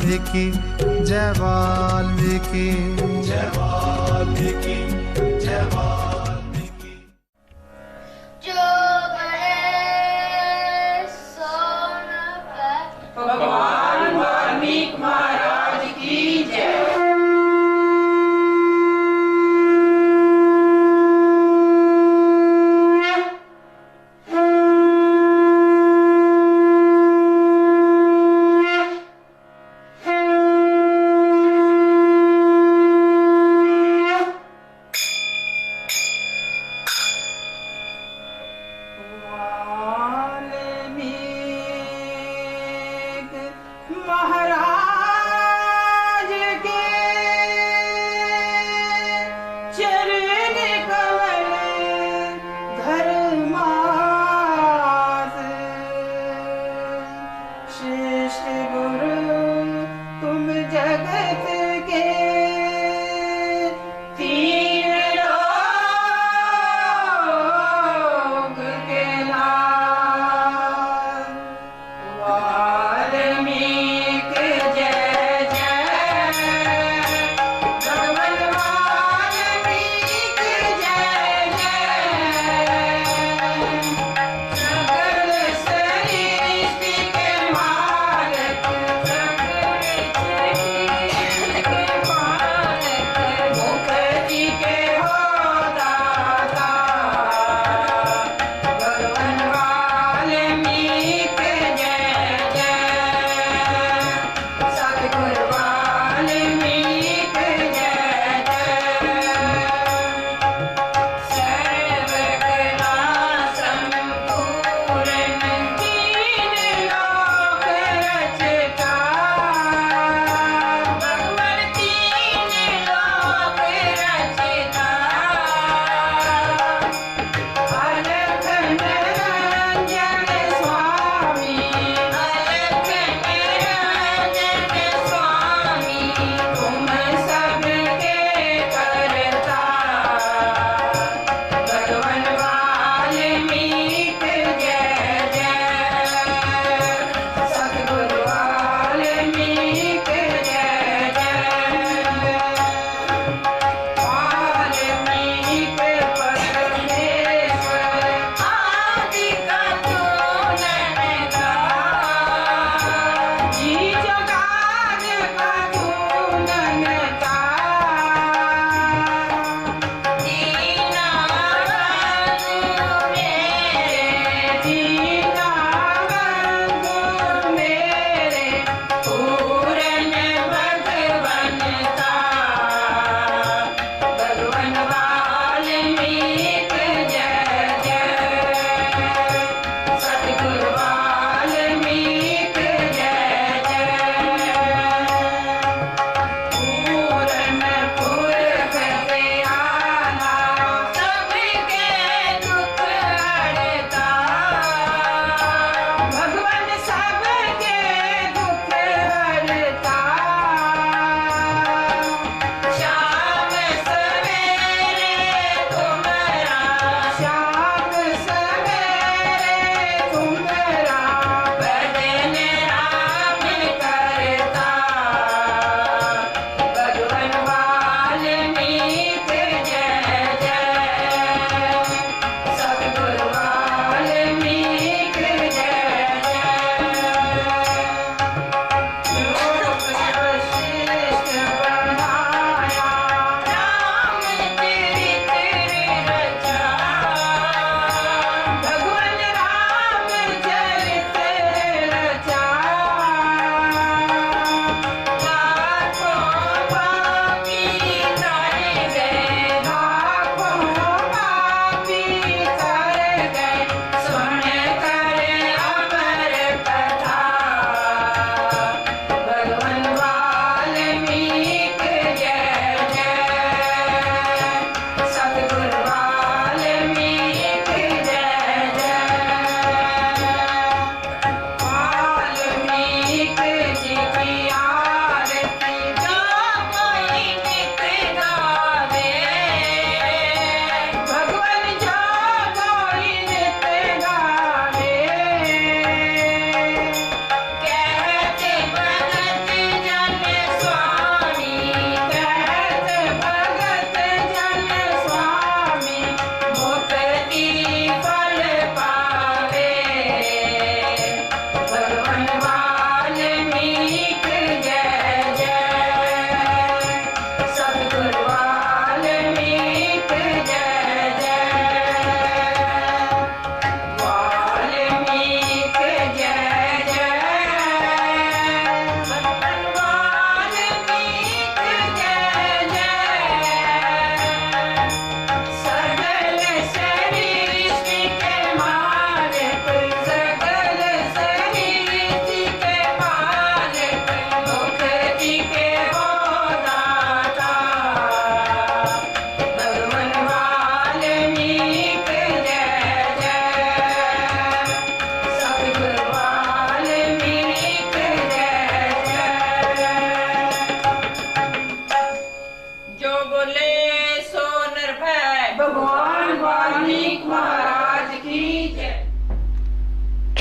वाल्मीकि जय वाल्मीकि जय वाल्मीकि जय वाल्मीकि। जो बड़े सोन पर भगवान वाल्मीकि महाराज की जय। महाराज के चरण कमल धर्मास, श्रेष्ठ गुरु तुम जगत के तीन लोक के नाथ। वाल्मीकि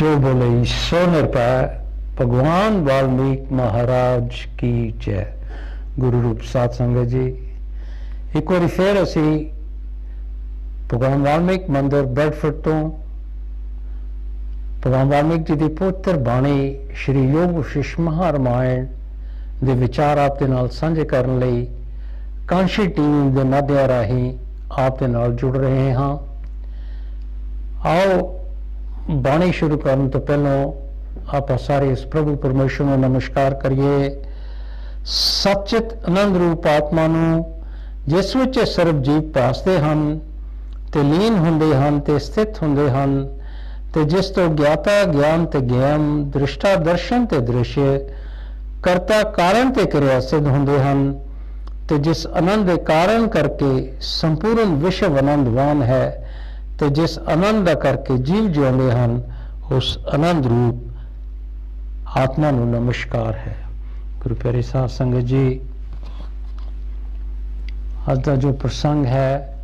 जो बोले सो निरभय। भगवान वाल्मीकि महाराज की जय। गुरु रूप साध संगत जी, एक बार फिर असी भगवान वाल्मीकि मंदिर बेडफोर्ड तो भगवान वाल्मीकि जी की पवित्र बाणी श्री योग वशिष्ठ महारामायण ਦੇ ਵਿਚਾਰ ਆਪ ਦੇ ਨਾਲ ਸਾਂਝੇ ਕਰਨ ਲਈ ਕਾਂਸ਼ੀ ਟੀਵੀ ਦੇ ਮਾਧਿਅਮ ਰਾਹੀਂ ਆਪ ਦੇ ਨਾਲ ਜੁੜ ਰਹੇ ਹਾਂ। ਆਓ ਬਾਣੀ ਸ਼ੁਰੂ ਕਰਨ ਤੋਂ ਪਹਿਲਾਂ ਆਪਾਂ ਸਾਰੇ ਇਸ ਪ੍ਰਭੂ ਪਰਮੇਸ਼ਰ ਨੂੰ ਨਮਸਕਾਰ ਕਰੀਏ। ਸਚਿਤ ਆਨੰਦ ਰੂਪ ਆਤਮਾ ਨੂੰ, ਜਿਸ ਵਿੱਚ ਸਰਬ ਜੀਵ ਭਾਸਦੇ ਹਨ ਤੇ ਲੀਨ ਹੁੰਦੇ ਹਨ ਤੇ ਸਥਿਤ ਹੁੰਦੇ ਹਨ, ਤੇ ਜਿਸ ਤੋਂ ਗਿਆਤਾ ਗਿਆਨ ਤੇ ਗਿਆਨ, ਦ੍ਰਿਸ਼ਟਾ ਦਰਸ਼ਨ ਤੇ ਦ੍ਰਿਸ਼, ਕਰਤਾ ਕਾਰਨ ਤੇ ਕਿਰਿਆ ਸਿੱਧ ਹੁੰਦੇ ਹਨ, ਤੇ ਜਿਸ ਆਨੰਦ ਦੇ ਕਾਰਨ ਕਰਕੇ ਸੰਪੂਰਨ ਵਿਸ਼ਵ ਆਨੰਦਵਾਨ ਹੈ, ਤੇ ਜਿਸ ਆਨੰਦ ਦਾ ਕਰਕੇ ਜੀਵ ਜਿਉਂਦੇ ਹਨ, ਉਸ ਆਨੰਦ ਰੂਪ ਆਤਮਾ ਨੂੰ ਨਮਸਕਾਰ ਹੈ। ਗੁਰੂ ਪਿਆਰੇ ਸਾਧ ਸੰਗਤ ਜੀ, ਅੱਜ ਦਾ ਜੋ ਪ੍ਰਸੰਗ ਹੈ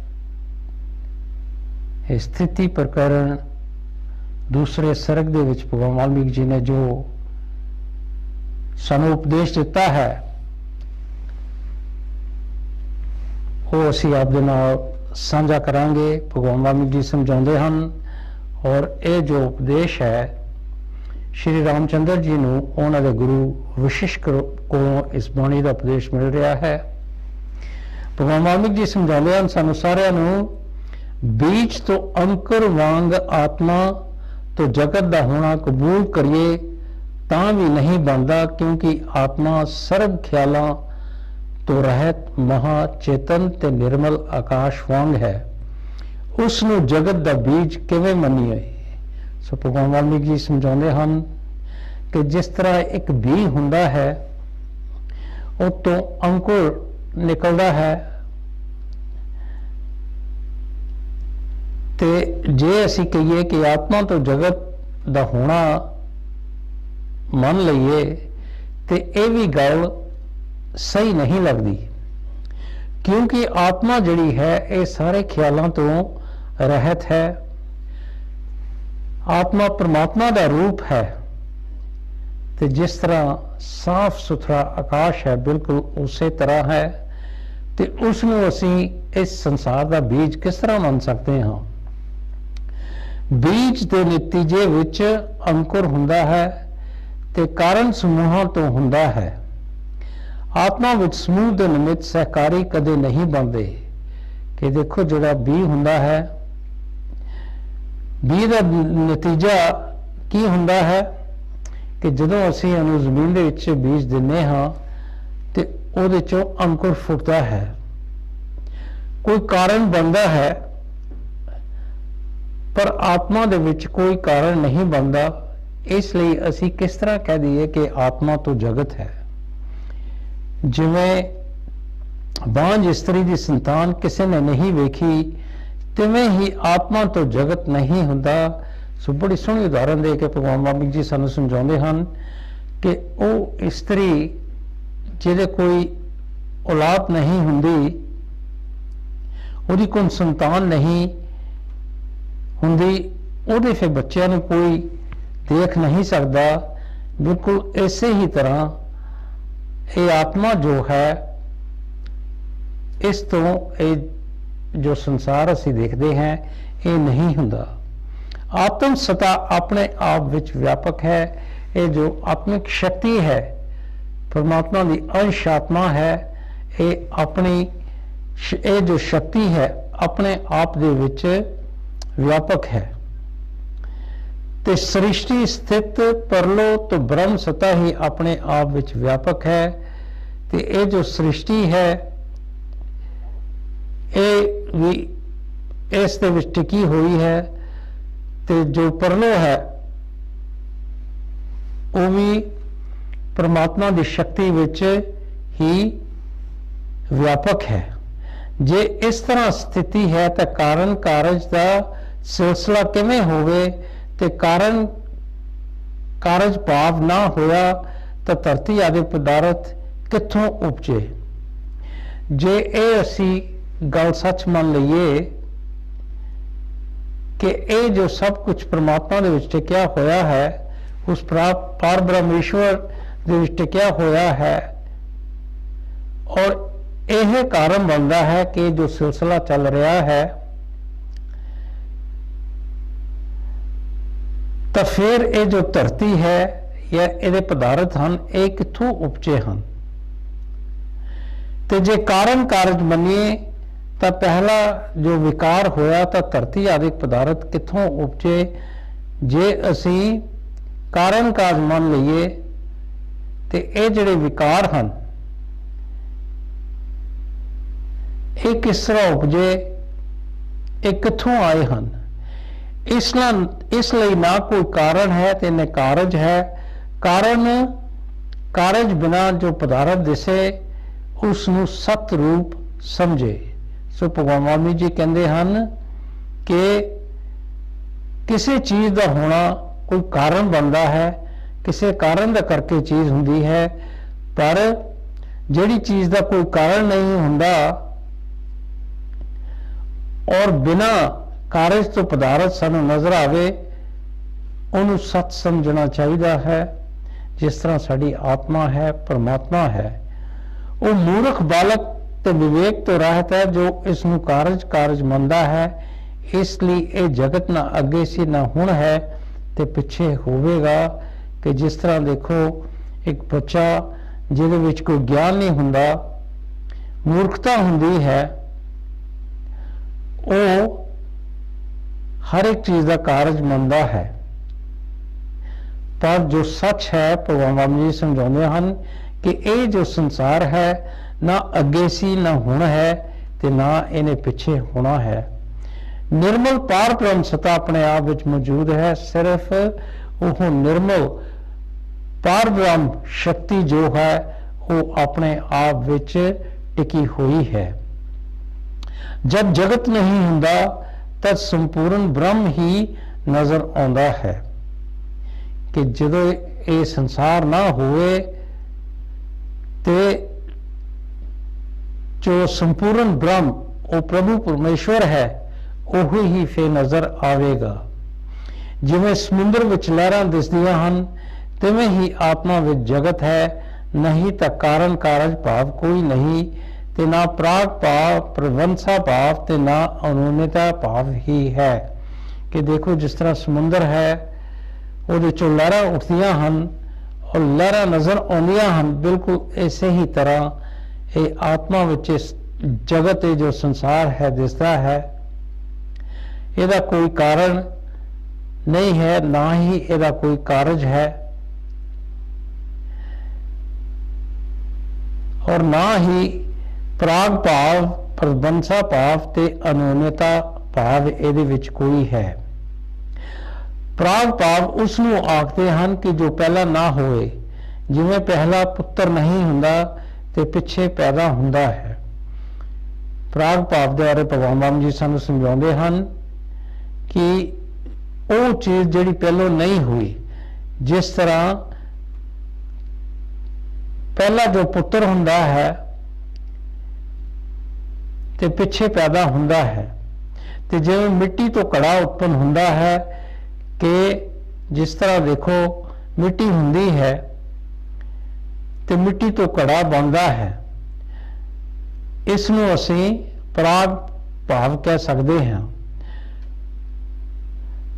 ਇਹ ਸਥਿਤੀ ਪ੍ਰਕਰਨ ਦੂਸਰੇ ਸਰਗ ਦੇ ਵਿੱਚ ਭਗਵਾਨ ਵਾਲਮੀਕ ਜੀ ਨੇ ਜੋ ਸਾਨੂੰ ਉਪਦੇਸ਼ ਦਿੱਤਾ ਹੈ, ਉਹ ਅਸੀਂ ਆਪ ਦੇ ਨਾਲ ਸਾਂਝਾ ਕਰਾਂਗੇ। ਭਗਵਾਨ ਵਾਲਮੀਕ ਜੀ ਸਮਝਾਉਂਦੇ ਹਨ ਔਰ ਇਹ ਜੋ ਉਪਦੇਸ਼ ਹੈ ਸ਼੍ਰੀ ਰਾਮਚੰਦਰ ਜੀ ਨੂੰ ਉਹਨਾਂ ਦੇ ਗੁਰੂ ਵਸ਼ਿਸ਼ਟ ਕੋਲੋਂ ਇਸ ਬਾਣੀ ਦਾ ਉਪਦੇਸ਼ ਮਿਲ ਰਿਹਾ ਹੈ। ਭਗਵਾਨ ਵਾਲਮੀਕ ਜੀ ਸਮਝਾਉਂਦੇ ਹਨ ਸਾਨੂੰ ਸਾਰਿਆਂ ਨੂੰ, ਬੀਜ ਤੋਂ ਅੰਕੁਰ ਵਾਂਗ ਆਤਮਾ ਤੋਂ ਜਗਤ ਦਾ ਹੋਣਾ ਕਬੂਲ ਕਰੀਏ ਤਾਂ ਵੀ ਨਹੀਂ ਬਣਦਾ, ਕਿਉਂਕਿ ਆਤਮਾ ਸਰਬ ਖਿਆਲਾਂ ਤੋਂ ਰਹਿਤ ਮਹਾ ਚੇਤਨ ਤੇ ਨਿਰਮਲ ਆਕਾਸ਼ ਵਾਂਗ ਹੈ। ਉਸ ਨੂੰ ਜਗਤ ਦਾ ਬੀਜ ਕਿਵੇਂ ਮੰਨੀਏ? ਸੋ ਭਗਵਾਨ ਵਾਲਮੀਕ ਜੀ ਸਮਝਾਉਂਦੇ ਹਨ ਕਿ ਜਿਸ ਤਰ੍ਹਾਂ ਇੱਕ ਬੀਜ ਹੁੰਦਾ ਹੈ, ਉਹ ਤੋਂ ਅੰਕੁਰ ਨਿਕਲਦਾ ਹੈ, ਤੇ ਜੇ ਅਸੀਂ ਕਹੀਏ ਕਿ ਆਤਮਾ ਤੋਂ ਜਗਤ ਦਾ ਹੋਣਾ ਮੰਨ ਲਈਏ ਤੇ ਇਹ ਵੀ ਗੱਲ ਸਹੀ ਨਹੀਂ ਲੱਗਦੀ, ਕਿਉਂਕਿ ਆਤਮਾ ਜਿਹੜੀ ਹੈ ਇਹ ਸਾਰੇ ਖਿਆਲਾਂ ਤੋਂ ਰਹਿਤ ਹੈ। ਆਤਮਾ ਪਰਮਾਤਮਾ ਦਾ ਰੂਪ ਹੈ, ਤੇ ਜਿਸ ਤਰ੍ਹਾਂ ਸਾਫ਼ ਸੁਥਰਾ ਆਕਾਸ਼ ਹੈ ਬਿਲਕੁਲ ਉਸੇ ਤਰ੍ਹਾਂ ਹੈ, ਤੇ ਉਸ ਨੂੰ ਅਸੀਂ ਇਸ ਸੰਸਾਰ ਦਾ ਬੀਜ ਕਿਸ ਤਰ੍ਹਾਂ ਮੰਨ ਸਕਦੇ ਹਾਂ? ਬੀਜ ਦੇ ਨਤੀਜੇ ਵਿੱਚ ਅੰਕੁਰ ਹੁੰਦਾ ਹੈ ਤੇ ਕਾਰਨ ਸਮੂਹਾਂ ਤੋਂ ਹੁੰਦਾ ਹੈ। ਆਤਮਾ ਵਿੱਚ ਸਮੂਹ ਦੇ ਨਿਮਿਤ ਸਹਿਕਾਰੀ ਕਦੇ ਨਹੀਂ ਬਣਦੇ। ਕਿ ਦੇਖੋ ਜਿਹੜਾ ਬੀਜ ਹੁੰਦਾ ਹੈ, ਬੀਜ ਦਾ ਨਤੀਜਾ ਕੀ ਹੁੰਦਾ ਹੈ ਕਿ ਜਦੋਂ ਅਸੀਂ ਉਹਨੂੰ ਜ਼ਮੀਨ ਦੇ ਵਿੱਚ ਬੀਜ ਦਿੰਦੇ ਹਾਂ ਤੇ ਉਹਦੇ ਚੋਂ ਅੰਕੁਰ ਫੁੱਟਦਾ ਹੈ, ਕੋਈ ਕਾਰਨ ਬਣਦਾ ਹੈ, ਪਰ ਆਤਮਾ ਦੇ ਵਿੱਚ ਕੋਈ ਕਾਰਨ ਨਹੀਂ ਬਣਦਾ। ਇਸ ਲਈ ਅਸੀਂ ਕਿਸ ਤਰ੍ਹਾਂ ਕਹਿ ਦਈਏ ਕਿ ਆਤਮਾ ਤੋਂ ਜਗਤ ਹੈ? ਜਿਵੇਂ ਬਾਂਝ ਇਸਤਰੀ ਦੀ ਸੰਤਾਨ ਕਿਸੇ ਨੇ ਨਹੀਂ ਵੇਖੀ, ਤਿਵੇਂ ਹੀ ਆਤਮਾ ਤੋਂ ਜਗਤ ਨਹੀਂ ਹੁੰਦਾ। ਸੋ ਬੜੀ ਸੋਹਣੀ ਉਦਾਹਰਨ ਦੇ ਕੇ ਭਗਵਾਨ ਵਾਲਮੀਕ ਜੀ ਸਾਨੂੰ ਸਮਝਾਉਂਦੇ ਹਨ ਕਿ ਉਹ ਇਸਤਰੀ ਜਿਹਦੇ ਕੋਈ ਔਲਾਦ ਨਹੀਂ ਹੁੰਦੀ, ਉਹਦੀ ਕੋਈ ਸੰਤਾਨ ਨਹੀਂ ਹੁੰਦੀ, ਉਹਦੇ ਫਿਰ ਬੱਚਿਆਂ ਨੂੰ ਕੋਈ ਦੇਖ ਨਹੀਂ ਸਕਦਾ। ਬਿਲਕੁਲ ਇਸੇ ਹੀ ਤਰ੍ਹਾਂ ਇਹ ਆਤਮਾ ਜੋ ਹੈ, ਇਸ ਤੋਂ ਇਹ ਜੋ ਸੰਸਾਰ ਅਸੀਂ ਦੇਖਦੇ ਹਾਂ ਇਹ ਨਹੀਂ ਹੁੰਦਾ। ਆਤਮ ਸਤਾ ਆਪਣੇ ਆਪ ਵਿੱਚ ਵਿਆਪਕ ਹੈ। ਇਹ ਜੋ ਆਤਮਿਕ ਸ਼ਕਤੀ ਹੈ, ਪਰਮਾਤਮਾ ਦੀ ਅੰਸ਼ ਆਤਮਾ ਹੈ, ਇਹ ਜੋ ਸ਼ਕਤੀ ਹੈ ਆਪਣੇ ਆਪ ਦੇ ਵਿੱਚ ਵਿਆਪਕ ਹੈ। ਤੇ ਸ੍ਰਿਸ਼ਟੀ ਸਥਿਤ ਪਰਲੋ ਤੋਂ ਬ੍ਰਹਮ ਸਤਾ ਹੀ ਆਪਣੇ ਆਪ ਵਿੱਚ ਵਿਆਪਕ ਹੈ। ਤੇ ਇਹ ਜੋ ਸ੍ਰਿਸ਼ਟੀ ਹੈ ਇਹ ਵੀ ਇਸ ਦੇ ਵਿੱਚ ਟਿਕੀ ਹੋਈ ਹੈ, ਤੇ ਜੋ ਪਰਲੋ ਹੈ ਉਹ ਵੀ ਪਰਮਾਤਮਾ ਦੀ ਸ਼ਕਤੀ ਵਿੱਚ ਹੀ ਵਿਆਪਕ ਹੈ। ਜੇ ਇਸ ਤਰ੍ਹਾਂ ਸਥਿਤੀ ਹੈ ਤਾਂ ਕਾਰਨ ਕਾਰਜ ਦਾ ਸਿਲਸਿਲਾ ਕਿਵੇਂ ਹੋਵੇ, ਤੇ ਕਾਰਜ ਭਾਵ ਨਾ ਹੋਇਆ ਤਾਂ ਧਰਤੀ ਆਦਿ ਪਦਾਰਥ ਕਿੱਥੋਂ ਉਪਜੇ? ਜੇ ਇਹ ਅਸੀਂ ਗੱਲ ਸੱਚ ਮੰਨ ਲਈਏ ਕਿ ਇਹ ਜੋ ਸਭ ਕੁਝ ਪ੍ਰਮਾਤਮਾ ਦੇ ਵਿੱਚ ਟਿਕਿਆ ਹੋਇਆ ਹੈ, ਉਸ ਪਾਰ ਬ੍ਰਹਮੇਸ਼ਵਰ ਦੇ ਵਿੱਚ ਟਿਕਿਆ ਹੋਇਆ ਹੈ, ਔਰ ਇਹ ਕਾਰਨ ਬਣਦਾ ਹੈ ਕਿ ਜੋ ਸਿਲਸਿਲਾ ਚੱਲ ਰਿਹਾ ਹੈ, ਤਾਂ ਫਿਰ ਇਹ ਜੋ ਧਰਤੀ ਹੈ ਜਾਂ ਇਹਦੇ ਪਦਾਰਥ ਹਨ, ਇਹ ਕਿੱਥੋਂ ਉਪਜੇ ਹਨ। ਤੇ ਜੇ ਕਾਰਨ ਕਾਰਜ ਮੰਨੀਏ ਤਾਂ ਪਹਿਲਾ ਜੋ ਵਿਕਾਰ ਹੋਇਆ ਤਾਂ ਧਰਤੀ ਆਦਿਕ ਪਦਾਰਥ ਕਿੱਥੋਂ ਉਪਜੇ। ਜੇ ਅਸੀਂ ਕਾਰਨ ਕਾਰਜ ਮੰਨ ਲਈਏ ਤੇ ਇਹ ਜਿਹੜੇ ਵਿਕਾਰ ਹਨ, ਇਹ ਕਿਸ ਤਰ੍ਹਾਂ ਉਪਜੇ, ਇਹ ਕਿੱਥੋਂ ਆਏ ਹਨ। ਇਸ ਲਈ ਨਾ ਕੋਈ ਕਾਰਨ ਹੈ ਤੇ ਨਾ ਕਾਰਜ ਹੈ। ਕਾਰਜ ਬਿਨਾਂ ਜੋ ਪਦਾਰਥ ਦਿਸੇ ਉਸ ਨੂੰ ਸਤ ਰੂਪ ਸਮਝੇ। ਸੋ ਭਗਵਾਨ ਵਾਲਮੀਕ ਜੀ ਕਹਿੰਦੇ ਹਨ ਕਿ ਕਿਸੇ ਚੀਜ਼ ਦਾ ਹੋਣਾ ਕੋਈ ਕਾਰਨ ਬਣਦਾ ਹੈ, ਕਿਸੇ ਕਾਰਨ ਦਾ ਕਰਕੇ ਚੀਜ਼ ਹੁੰਦੀ ਹੈ, ਪਰ ਜਿਹੜੀ ਚੀਜ਼ ਦਾ ਕੋਈ ਕਾਰਨ ਨਹੀਂ ਹੁੰਦਾ ਔਰ ਬਿਨਾਂ ਕਾਰਜ ਤੋਂ ਪਦਾਰਥ ਸਾਨੂੰ ਨਜ਼ਰ ਆਵੇ, ਉਹਨੂੰ ਸਤ ਸਮਝਣਾ ਚਾਹੀਦਾ ਹੈ। ਜਿਸ ਤਰ੍ਹਾਂ ਸਾਡੀ ਆਤਮਾ ਹੈ, ਪਰਮਾਤਮਾ ਹੈ, ਉਹ ਮੂਰਖ ਬਾਲਕ ਤੇ ਵਿਵੇਕ ਤੋਂ ਰਹਿਤ ਹੈ ਜੋ ਇਸ ਨੂੰ ਕਾਰਜ ਮੰਨਦਾ ਹੈ। ਇਸ ਲਈ ਇਹ ਜਗਤ ਨਾ ਅੱਗੇ ਸੀ ਨਾ ਹੁਣ ਹੈ ਤੇ ਪਿੱਛੇ ਹੋਵੇਗਾ। ਕਿ ਜਿਸ ਤਰ੍ਹਾਂ ਦੇਖੋ ਇੱਕ ਬੱਚਾ ਜਿਹਦੇ ਵਿੱਚ ਕੋਈ ਗਿਆਨ ਨਹੀਂ ਹੁੰਦਾ, ਮੂਰਖਤਾ ਹੁੰਦੀ ਹੈ, ਉਹ ਹਰ ਇੱਕ ਚੀਜ਼ ਦਾ ਕਾਰਜ ਮੰਨਦਾ ਹੈ। ਪਰ ਜੋ ਸੱਚ ਹੈ, ਭਗਵਾਨ ਵਾਲਮੀਕ ਜੀ ਸਮਝਾਉਂਦੇ ਹਨ ਕਿ ਇਹ ਜੋ ਸੰਸਾਰ ਹੈ ਨਾ ਅੱਗੇ ਸੀ ਨਾ ਹੁਣ ਹੈ ਤੇ ਨਾ ਇਹਨੇ ਪਿੱਛੇ ਹੋਣਾ ਹੈ। ਨਿਰਮਲ ਪਾਰ ਬ੍ਰਹਮ ਸਤਾ ਆਪਣੇ ਆਪ ਵਿੱਚ ਮੌਜੂਦ ਹੈ। ਸਿਰਫ ਉਹ ਨਿਰਮਲ ਪਾਰ ਬ੍ਰਹਮ ਸ਼ਕਤੀ ਜੋ ਹੈ ਉਹ ਆਪਣੇ ਆਪ ਵਿੱਚ ਟਿਕੀ ਹੋਈ ਹੈ। ਜਦ ਜਗਤ ਨਹੀਂ ਹੁੰਦਾ ਤਦ ਸੰਪੂਰਨ ਬ੍ਰਹਮ ਹੀ ਨਜ਼ਰ ਆਉਂਦਾ ਹੈ। ਕਿ ਜਦੋਂ ਇਹ ਸੰਸਾਰ ਨਾ ਹੋਵੇ ਤੇ ਜੋ ਸੰਪੂਰਨ ਬ੍ਰਹਮ ਉਹ ਪ੍ਰਭੂ ਪਰਮੇਸ਼ਵਰ ਹੈ, ਉਹ ਹੀ ਫੇ ਨਜ਼ਰ ਆਵੇਗਾ। ਜਿਵੇਂ ਸਮੁੰਦਰ ਵਿੱਚ ਲਹਿਰਾਂ ਦਿਸਦੀਆਂ ਹਨ, ਤਿਵੇਂ ਹੀ ਆਤਮਾ ਵਿੱਚ ਜਗਤ ਹੈ। ਨਹੀਂ ਤਾਂ ਕਾਰਨ ਕਾਰਜ ਭਾਵ ਕੋਈ ਨਹੀਂ ਤੇ ਨਾ ਪ੍ਰਾਗ ਭਾਵ, ਪ੍ਰਵੰਸਾ ਭਾਵ ਤੇ ਨਾ ਅਨੂਨਤਾ ਭਾਵ ਹੀ ਹੈ। ਕਿ ਦੇਖੋ ਜਿਸ ਤਰ੍ਹਾਂ ਸਮੁੰਦਰ ਹੈ, ਉਹਦੇ ਚੋਂ ਲਹਿਰਾਂ ਉੱਠਦੀਆਂ ਹਨ ਔਰ ਲਹਿਰਾਂ ਨਜ਼ਰ ਆਉਂਦੀਆਂ ਹਨ, ਬਿਲਕੁਲ ਇਸੇ ਹੀ ਤਰ੍ਹਾਂ ਇਹ ਆਤਮਾ ਵਿੱਚ ਇਸ ਜਗਤ ਇਹ ਜੋ ਸੰਸਾਰ ਹੈ ਦਿਸਦਾ ਹੈ। ਇਹਦਾ ਕੋਈ ਕਾਰਨ ਨਹੀਂ ਹੈ, ਨਾ ਹੀ ਇਹਦਾ ਕੋਈ ਕਾਰਜ ਹੈ ਔਰ ਨਾ ਹੀ ਪ੍ਰਾਗ ਭਾਵ, ਪ੍ਰਵੰਸਾ ਭਾਵ ਤੇ ਅਨੂਨਤਾ ਭਾਵ ਇਹਦੇ ਵਿੱਚ ਕੋਈ ਹੈ। ਪ੍ਰਾਗ ਭਾਵ ਉਸ ਨੂੰ ਆਖਦੇ ਹਨ ਕਿ ਜੋ ਪਹਿਲਾਂ ਨਾ ਹੋਏ। ਜਿਵੇਂ ਪਹਿਲਾ ਪੁੱਤਰ ਨਹੀਂ ਹੁੰਦਾ ਤੇ ਪਿੱਛੇ ਪੈਦਾ ਹੁੰਦਾ ਹੈ। ਪ੍ਰਾਗ ਭਾਵ ਦੇ ਬਾਰੇ ਭਗਵਾਨ ਵਾਲਮੀਕ ਜੀ ਸਾਨੂੰ ਸਮਝਾਉਂਦੇ ਹਨ ਕਿ ਉਹ ਚੀਜ਼ ਜਿਹੜੀ ਪਹਿਲੋਂ ਨਹੀਂ ਹੋਈ, ਜਿਸ ਤਰ੍ਹਾਂ ਪਹਿਲਾ ਜੋ ਪੁੱਤਰ ਹੁੰਦਾ ਹੈ ਤੇ ਪਿੱਛੇ ਪੈਦਾ ਹੁੰਦਾ ਹੈ। ਤੇ ਜਿਵੇਂ ਮਿੱਟੀ ਤੋਂ ਘੜਾ ਉਤਪੰਨ ਹੁੰਦਾ ਹੈ, ਕਿ ਜਿਸ ਤਰ੍ਹਾਂ ਦੇਖੋ ਮਿੱਟੀ ਹੁੰਦੀ ਹੈ ਤੇ ਮਿੱਟੀ ਤੋਂ ਘੜਾ ਬਣਦਾ ਹੈ। ਇਸ ਨੂੰ ਅਸੀਂ ਪ੍ਰਾਗ ਭਾਵ ਕਹਿ ਸਕਦੇ ਹਾਂ।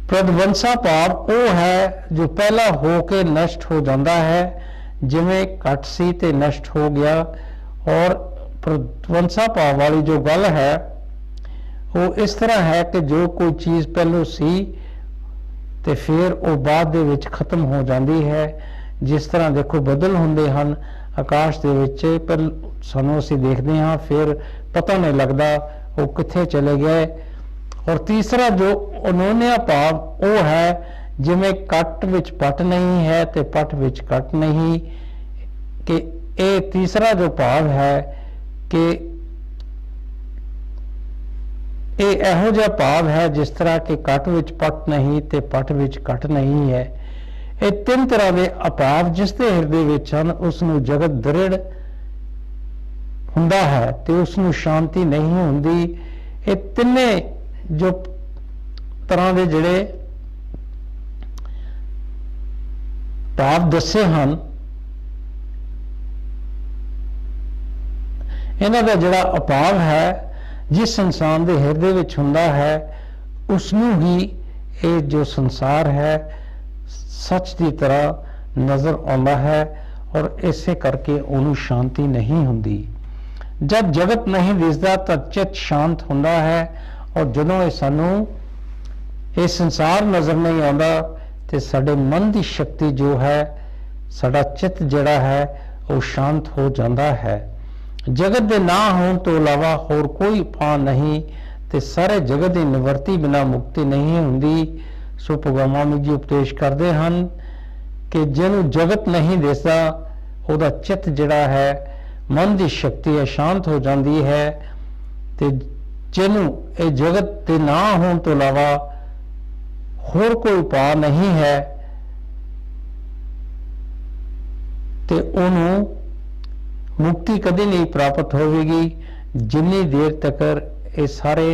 ਪ੍ਰਦਵੰਸਾ ਭਾਵ ਉਹ ਹੈ ਜੋ ਪਹਿਲਾਂ ਹੋ ਕੇ ਨਸ਼ਟ ਹੋ ਜਾਂਦਾ ਹੈ। ਜਿਵੇਂ ਘਟ ਸੀ ਤੇ ਨਸ਼ਟ ਹੋ ਗਿਆ। ਔਰ ਪ੍ਰਦਵੰਸਾ ਭਾਵ ਵਾਲੀ ਜੋ ਗੱਲ ਹੈ ਉਹ ਇਸ ਤਰ੍ਹਾਂ ਹੈ ਕਿ ਜੋ ਕੋਈ ਚੀਜ਼ ਪਹਿਲੋਂ ਸੀ ਤੇ ਫਿਰ ਉਹ ਬਾਅਦ ਦੇ ਵਿੱਚ ਖਤਮ ਹੋ ਜਾਂਦੀ ਹੈ। ਜਿਸ ਤਰ੍ਹਾਂ ਦੇਖੋ ਬੱਦਲ ਹੁੰਦੇ ਹਨ ਆਕਾਸ਼ ਦੇ ਵਿੱਚ, ਪਰ ਸਾਨੂੰ ਅਸੀਂ ਦੇਖਦੇ ਹਾਂ ਫਿਰ ਪਤਾ ਨਹੀਂ ਲੱਗਦਾ ਉਹ ਕਿੱਥੇ ਚਲੇ ਗਏ। ਔਰ ਤੀਸਰਾ ਜੋ ਅਨੂਨਿਆ ਭਾਵ ਉਹ ਹੈ ਜਿਵੇਂ ਕੱਟ ਵਿੱਚ ਪਟ ਨਹੀਂ ਹੈ ਤੇ ਪਟ ਵਿੱਚ ਕੱਟ ਨਹੀਂ। ਕਿ ਇਹ ਤੀਸਰਾ ਜੋ ਭਾਵ ਹੈ ਕਿ ਇਹ ਇਹੋ ਜਿਹਾ ਭਾਵ ਹੈ ਜਿਸ ਤਰ੍ਹਾਂ ਕਿ ਕੱਟ ਵਿੱਚ ਪਟ ਨਹੀਂ ਤੇ ਪਟ ਵਿੱਚ ਕੱਟ ਨਹੀਂ ਹੈ। ਇਹ ਤਿੰਨ ਤਰ੍ਹਾਂ ਦੇ ਅਭਾਵ ਜਿਸ ਦੇ ਹਿਰਦੇ ਵਿੱਚ ਹਨ, ਉਸ ਨੂੰ ਜਗਤ ਦ੍ਰਿੜ ਹੁੰਦਾ ਹੈ ਤੇ ਉਸ ਨੂੰ ਸ਼ਾਂਤੀ ਨਹੀਂ ਹੁੰਦੀ। ਇਹ ਤਿੰਨੇ ਜੋ ਤਰ੍ਹਾਂ ਦੇ ਜਿਹੜੇ ਭਾਵ ਦੱਸੇ ਹਨ, ਇਹਨਾਂ ਦਾ ਜਿਹੜਾ ਅਭਾਵ ਹੈ ਜਿਸ ਇਨਸਾਨ ਦੇ ਹਿਰਦੇ ਵਿੱਚ ਹੁੰਦਾ ਹੈ, ਉਸ ਨੂੰ ਹੀ ਇਹ ਜੋ ਸੰਸਾਰ ਹੈ ਸੱਚ ਦੀ ਤਰ੍ਹਾਂ ਨਜ਼ਰ ਆਉਂਦਾ ਹੈ, ਔਰ ਇਸੇ ਕਰਕੇ ਉਹਨੂੰ ਸ਼ਾਂਤੀ ਨਹੀਂ ਹੁੰਦੀ। ਜਦ ਜਗਤ ਨਹੀਂ ਦਿਸਦਾ ਤਾਂ ਚਿੱਤ ਸ਼ਾਂਤ ਹੁੰਦਾ ਹੈ, ਔਰ ਜਦੋਂ ਇਹ ਸਾਨੂੰ ਇਹ ਸੰਸਾਰ ਨਜ਼ਰ ਨਹੀਂ ਆਉਂਦਾ ਤੇ ਸਾਡੇ ਮਨ ਦੀ ਸ਼ਕਤੀ ਜੋ ਹੈ, ਸਾਡਾ ਚਿੱਤ ਜਿਹੜਾ ਹੈ ਉਹ ਸ਼ਾਂਤ ਹੋ ਜਾਂਦਾ ਹੈ। ਜਗਤ ਦੇ ਨਾ ਹੋਣ ਤੋਂ ਇਲਾਵਾ ਹੋਰ ਕੋਈ ਉਪਾਅ ਨਹੀਂ ਤੇ ਸਾਰੇ ਜਗਤ ਦੀ ਨਿਵਰਤੀ ਬਿਨਾਂ ਮੁਕਤੀ ਨਹੀਂ ਹੁੰਦੀ। ਸੋ ਭਗਵਾਨ ਵਾਲਮੀਕ ਜੀ ਉਪਦੇਸ਼ ਕਰਦੇ ਹਨ ਕਿ ਜਿਹਨੂੰ ਜਗਤ ਨਹੀਂ ਦਿਸਦਾ ਉਹਦਾ ਚਿੱਤ ਜਿਹੜਾ ਹੈ, ਮਨ ਦੀ ਸ਼ਕਤੀ ਹੈ, ਸ਼ਾਂਤ ਹੋ ਜਾਂਦੀ ਹੈ, ਤੇ ਜਿਹਨੂੰ ਇਹ ਜਗਤ ਦੇ ਨਾ ਹੋਣ ਤੋਂ ਇਲਾਵਾ ਹੋਰ ਕੋਈ ਉਪਾਅ ਨਹੀਂ ਹੈ ਤੇ ਉਹਨੂੰ ਮੁਕਤੀ ਕਦੇ ਨਹੀਂ ਪ੍ਰਾਪਤ ਹੋਵੇਗੀ ਜਿੰਨੀ ਦੇਰ ਤੱਕ ਇਹ ਸਾਰੇ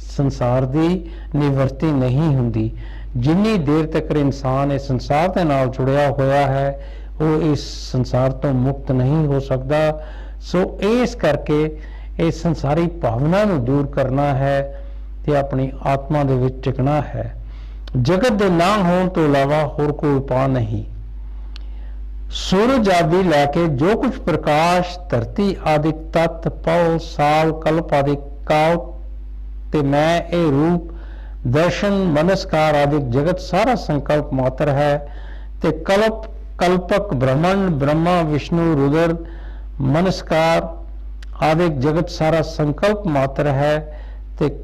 ਸੰਸਾਰ ਦੀ ਨਿਵਰਤੀ ਨਹੀਂ ਹੁੰਦੀ। ਜਿੰਨੀ ਦੇਰ ਤੱਕ ਇਨਸਾਨ ਇਸ ਸੰਸਾਰ ਦੇ ਨਾਲ ਜੁੜਿਆ ਹੋਇਆ ਹੈ ਉਹ ਇਸ ਸੰਸਾਰ ਤੋਂ ਮੁਕਤ ਨਹੀਂ ਹੋ ਸਕਦਾ। ਸੋ ਇਸ ਕਰਕੇ ਇਹ ਸੰਸਾਰੀ ਭਾਵਨਾ ਨੂੰ ਦੂਰ ਕਰਨਾ ਹੈ ਤੇ ਆਪਣੀ ਆਤਮਾ ਦੇ ਵਿੱਚ ਟਿਕਣਾ ਹੈ। ਜਗਤ ਦੇ ਨਾ ਹੋਣ ਤੋਂ ਇਲਾਵਾ ਹੋਰ ਕੋਈ ਉਪਾਅ ਨਹੀਂ। ਸੂਰਜ ਆਦਿ ਲੈ ਕੇ ਜੋ ਕੁਝ ਪ੍ਰਕਾਸ਼, ਧਰਤੀ ਆਦਿ ਤਤ, ਪਉ, ਸਾਲ, ਕਲਪ ਆਦਿ ਕਾਲ ਤੇ ਮੈਂ ਇਹ ਰੂਪ, ਦਰਸ਼ਨ, ਮਨਸਕਾਰ ਆਦਿ ਜਗਤ ਸਾਰਾ ਸੰਕਲਪ ਮਾਤਰ ਹੈ ਤੇ ਕਲਪਕ ਬ੍ਰਹਮੰਡ, ਬ੍ਰਹਮਾ, ਵਿਸ਼ਨੂੰ, ਰੁਦਰ, ਮਨਸਕਾਰ ਆਦਿ ਜਗਤ ਸਾਰਾ ਸੰਕਲਪ ਮਾਤਰ ਹੈ ਤੇ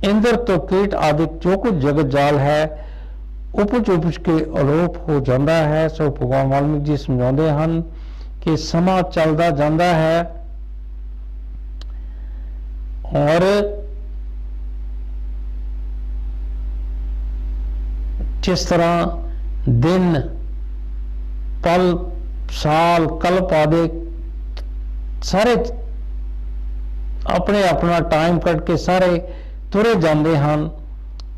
ਇੰਦਰ ਤੋਂ ਕੀਟ ਆਦਿ ਜੋ ਕੁਝ ਜਗਤ ਜਾਲ ਹੈ ਉਪਜ ਕੇ ਅਲੋਪ ਹੋ ਜਾਂਦਾ ਹੈ। ਸੋ ਭਗਵਾਨ ਵਾਲਮੀਕ ਜੀ ਸਮਝਾਉਂਦੇ ਹਨ ਕਿ ਸਮਾਂ ਚੱਲਦਾ ਜਾਂਦਾ ਹੈ ਔਰ ਜਿਸ ਤਰ੍ਹਾਂ ਦਿਨ, ਪਲ, ਸਾਲ, ਕਲਪ ਆਦਿ ਸਾਰੇ ਆਪਣੇ ਆਪਣਾ ਟਾਈਮ ਕੱਢ ਕੇ ਸਾਰੇ ਤੁਰੇ ਜਾਂਦੇ ਹਨ,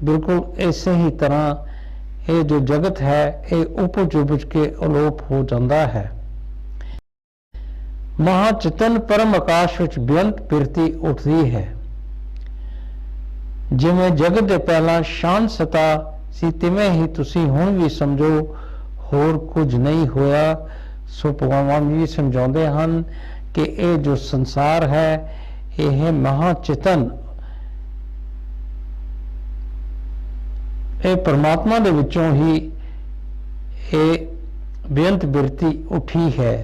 ਬਿਲਕੁਲ ਇਸੇ ਹੀ ਤਰ੍ਹਾਂ ਇਹ ਜੋ ਜਗਤ ਹੈ ਇਹ ਉਪਜ ਕੇ ਅਲੋਪ ਹੋ ਜਾਂਦਾ ਹੈ। ਮਹਾਚੇਤਨ ਪਰਮ ਆਕਾਸ਼ ਵਿੱਚ ਬੇਅੰਤ ਬਿਰਤੀ ਉੱਠਦੀ ਹੈ। ਜਿਵੇਂ ਜਗਤ ਦੇ ਪਹਿਲਾਂ ਸ਼ਾਂਤ ਸਤਾ ਸੀ ਤਿਵੇਂ ਹੀ ਤੁਸੀਂ ਹੁਣ ਵੀ ਸਮਝੋ ਹੋਰ ਕੁਝ ਨਹੀਂ ਹੋਇਆ। ਸੋ ਭਗਵਾਨ ਜੀ ਸਮਝਾਉਂਦੇ ਹਨ ਕਿ ਇਹ ਜੋ ਸੰਸਾਰ ਹੈ ਇਹ ਮਹਾਚੇਤਨ, ਇਹ ਪਰਮਾਤਮਾ ਦੇ ਵਿੱਚੋਂ ਹੀ ਇਹ ਬੇਅੰਤ ਬਿਰਤੀ ਉੱਠੀ ਹੈ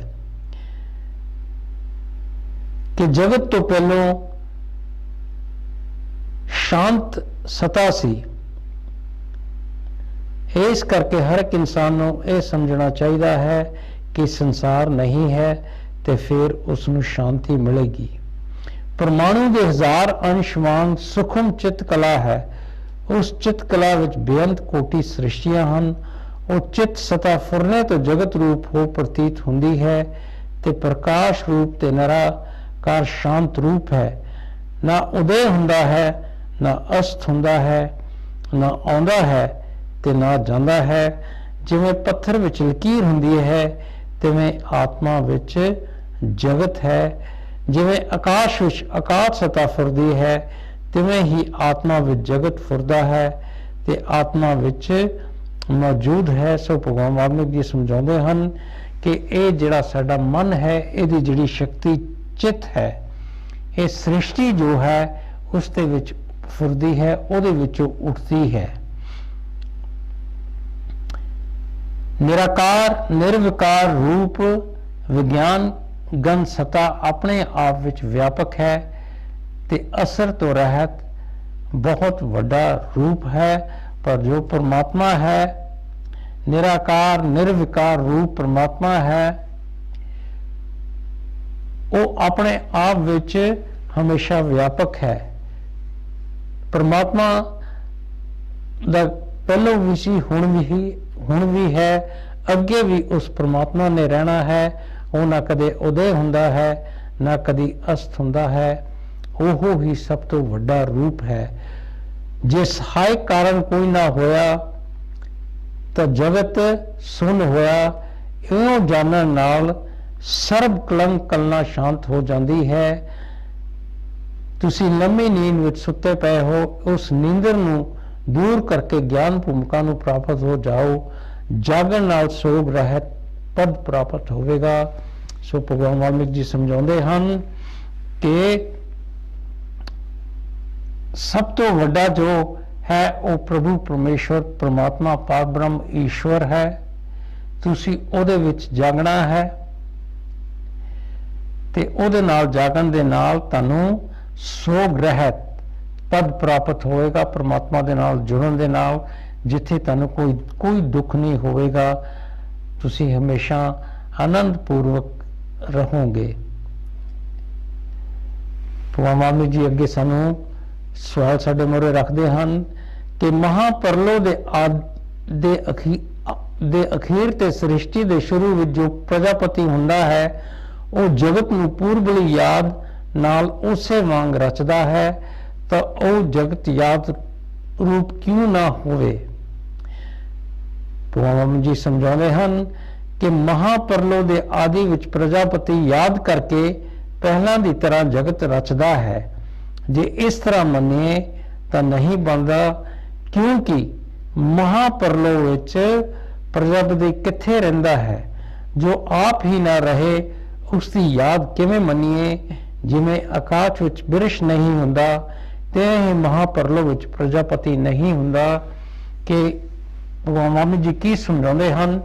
ਕਿ ਜਗਤ ਤੋਂ ਪਹਿਲਾਂ ਸ਼ਾਂਤ ਸਤਾ ਸੀ। ਇਸ ਕਰਕੇ ਹਰ ਇੱਕ ਇਨਸਾਨ ਨੂੰ ਇਹ ਸਮਝਣਾ ਚਾਹੀਦਾ ਹੈ ਕਿ ਸੰਸਾਰ ਨਹੀਂ ਹੈ ਤੇ ਫਿਰ ਉਸ ਨੂੰ ਸ਼ਾਂਤੀ ਮਿਲੇਗੀ। ਪਰਮਾਣੂ ਦੇ 1000 ਅੰਸ਼ ਵਾਂਗ ਸੂਖਮ ਚਿੱਤ ਕਲਾ ਹੈ। ਉਸ ਚਿੱਤ ਕਲਾ ਵਿੱਚ ਬੇਅੰਤ ਕੋਟੀ ਸ੍ਰਿਸ਼ਟੀਆਂ ਹਨ। ਉਹ ਚਿੱਤ ਸਤਾ ਫੁਰਨੇ ਤੋਂ ਜਗਤ ਰੂਪ ਹੋ ਪ੍ਰਤੀਤ ਹੁੰਦੀ ਹੈ ਤੇ ਪ੍ਰਕਾਸ਼ ਰੂਪ ਤੇ ਨਿਰਾਕਾਰ ਸ਼ਾਂਤ ਰੂਪ ਹੈ। ਨਾ ਉਦੈ ਹੁੰਦਾ ਹੈ, ਨਾ ਅਸਤ ਹੁੰਦਾ ਹੈ, ਨਾ ਆਉਂਦਾ ਹੈ ਤੇ ਨਾ ਜਾਂਦਾ ਹੈ। ਜਿਵੇਂ ਪੱਥਰ ਵਿੱਚ ਲਕੀਰ ਹੁੰਦੀ ਹੈ ਤਿਵੇਂ ਆਤਮਾ ਵਿੱਚ ਜਗਤ ਹੈ। ਜਿਵੇਂ ਆਕਾਸ਼ ਵਿੱਚ ਆਕਾਸ਼ ਸਤਾ ਫੁਰਦੀ ਹੈ ਤਿਵੇਂ ਹੀ ਆਤਮਾ ਵਿੱਚ ਜਗਤ ਫੁਰਦਾ ਹੈ ਤੇ ਆਤਮਾ ਵਿੱਚ ਮੌਜੂਦ ਹੈ। ਸੋ ਭਗਵਾਨ ਵਾਲਮੀਕ ਜੀ ਸਮਝਾਉਂਦੇ ਹਨ ਕਿ ਇਹ ਜਿਹੜਾ ਸਾਡਾ ਮਨ ਹੈ, ਇਹਦੀ ਜਿਹੜੀ ਸ਼ਕਤੀ ਚਿੱਤ ਹੈ, ਇਹ ਸ੍ਰਿਸ਼ਟੀ ਜੋ ਹੈ ਉਸ ਦੇ ਵਿੱਚ ਫੁਰਦੀ ਹੈ, ਉਹਦੇ ਵਿੱਚੋਂ ਉੱਠਦੀ ਹੈ। ਨਿਰਾਕਾਰ ਨਿਰਵਿਕਾਰ ਰੂਪ ਵਿਗਿਆਨ ਗਨ ਸਤਾ ਆਪਣੇ ਆਪ ਵਿੱਚ ਵਿਆਪਕ ਹੈ ਤੇ ਅਸਰ ਤੋਂ ਰਹਿਤ ਬਹੁਤ ਵੱਡਾ ਰੂਪ ਹੈ। ਪਰ ਜੋ ਪਰਮਾਤਮਾ ਹੈ, ਨਿਰਾਕਾਰ ਨਿਰਵਿਕਾਰ ਰੂਪ ਪਰਮਾਤਮਾ ਹੈ, ਉਹ ਆਪਣੇ ਆਪ ਵਿੱਚ ਹਮੇਸ਼ਾ ਵਿਆਪਕ ਹੈ। ਪਰਮਾਤਮਾ ਦਾ ਪਹਿਲੋਂ ਵੀ ਸੀ, ਹੁਣ ਵੀ ਹੈ, ਅੱਗੇ ਵੀ ਉਸ ਪਰਮਾਤਮਾ ਨੇ ਰਹਿਣਾ ਹੈ। ਉਹ ਨਾ ਕਦੇ ਉਦੈ ਹੁੰਦਾ ਹੈ, ਨਾ ਕਦੀ ਅਸਤ ਹੁੰਦਾ ਹੈ। ਉਹ ਹੀ ਸਭ ਤੋਂ ਵੱਡਾ ਰੂਪ ਹੈ। जे सहायक कारण कोई ना होया तो जगत सुन होया। इਉਂ जानन नाल सर्व कलंक कलना शांत हो जाती है। तुसी लंबी नींद विच सुते पए हो, उस नींदर नूं दूर करके ज्ञान भूमिका नूं प्राप्त हो जाओ। जागण नाल सोग रहत पद प्राप्त होवेगा। सो भगवान वाल्मीकि जी समझाਉਂਦੇ ਹਨ कि सब तो वड्डा जो है वो प्रभु परमेश्वर परमात्मा पाक ब्रह्म ईश्वर है। तुसी ਉਹਦੇ ਵਿੱਚ ਜਾਗਣਾ है ਤੇ ਉਹਦੇ ਨਾਲ ਜਾਗਣ ਦੇ ਨਾਲ ਤੁਹਾਨੂੰ ਸੋਗ ਰਹਿਤ पद प्राप्त होएगा। परमात्मा ਦੇ ਨਾਲ ਜੁੜਨ ਦੇ ਨਾਲ ਜਿੱਥੇ ਤੁਹਾਨੂੰ ਕੋਈ ਦੁੱਖ ਨਹੀਂ ਹੋਵੇਗਾ। ਤੁਸੀਂ ਹਮੇਸ਼ਾ ਆਨੰਦ ਪੂਰਵਕ ਰਹੋਗੇ। ਭਗਵਾਨ ਵਾਲਮੀਕ ਜੀ ਅੱਗੇ ਸਾਨੂੰ ਸਵਾਲ ਸਾਡੇ ਮੂਹਰੇ ਰੱਖਦੇ ਹਨ ਕਿ ਮਹਾਪਰਲੋ ਦੇ ਅਖੀਰ ਤੇ ਸ੍ਰਿਸ਼ਟੀ ਦੇ ਸ਼ੁਰੂ ਵਿੱਚ ਜੋ ਪ੍ਰਜਾਪਤੀ ਹੁੰਦਾ ਹੈ ਉਹ ਜਗਤ ਨੂੰ ਪੂਰਬਲੀ ਯਾਦ ਨਾਲ ਉਸੇ ਵਾਂਗ ਰਚਦਾ ਹੈ ਤਾਂ ਉਹ ਜਗਤ ਯਾਦ ਰੂਪ ਕਿਉਂ ਨਾ ਹੋਵੇ। ਭਗਵਾਨ ਜੀ ਸਮਝਾਉਂਦੇ ਹਨ ਕਿ ਮਹਾਪਰਲੋ ਦੇ ਆਦਿ ਵਿੱਚ ਪ੍ਰਜਾਪਤੀ ਯਾਦ ਕਰਕੇ ਪਹਿਲਾਂ ਦੀ ਤਰ੍ਹਾਂ ਜਗਤ ਰਚਦਾ ਹੈ। ਜੇ ਇਸ ਤਰ੍ਹਾਂ ਮੰਨੀਏ ਤਾਂ ਨਹੀਂ ਬਣਦਾ, ਕਿਉਂਕਿ ਮਹਾਪਰਲੋ ਵਿੱਚ ਪ੍ਰਜਾਪਤੀ ਕਿੱਥੇ ਰਹਿੰਦਾ ਹੈ। ਜੋ ਆਪ ਹੀ ਨਾ ਰਹੇ ਉਸ ਦੀ ਯਾਦ ਕਿਵੇਂ ਮੰਨੀਏ। ਜਿਵੇਂ ਆਕਾਸ਼ ਵਿੱਚ ਬਿਰਸ਼ ਨਹੀਂ ਹੁੰਦਾ ਤੇ ਇਹ ਮਹਾਪਰਲੋ ਵਿੱਚ ਪ੍ਰਜਾਪਤੀ ਨਹੀਂ ਹੁੰਦਾ। ਕਿ ਭਗਵਾਨ ਵਾਲਮੀਕ ਜੀ ਕੀ ਸਮਝਾਉਂਦੇ ਹਨ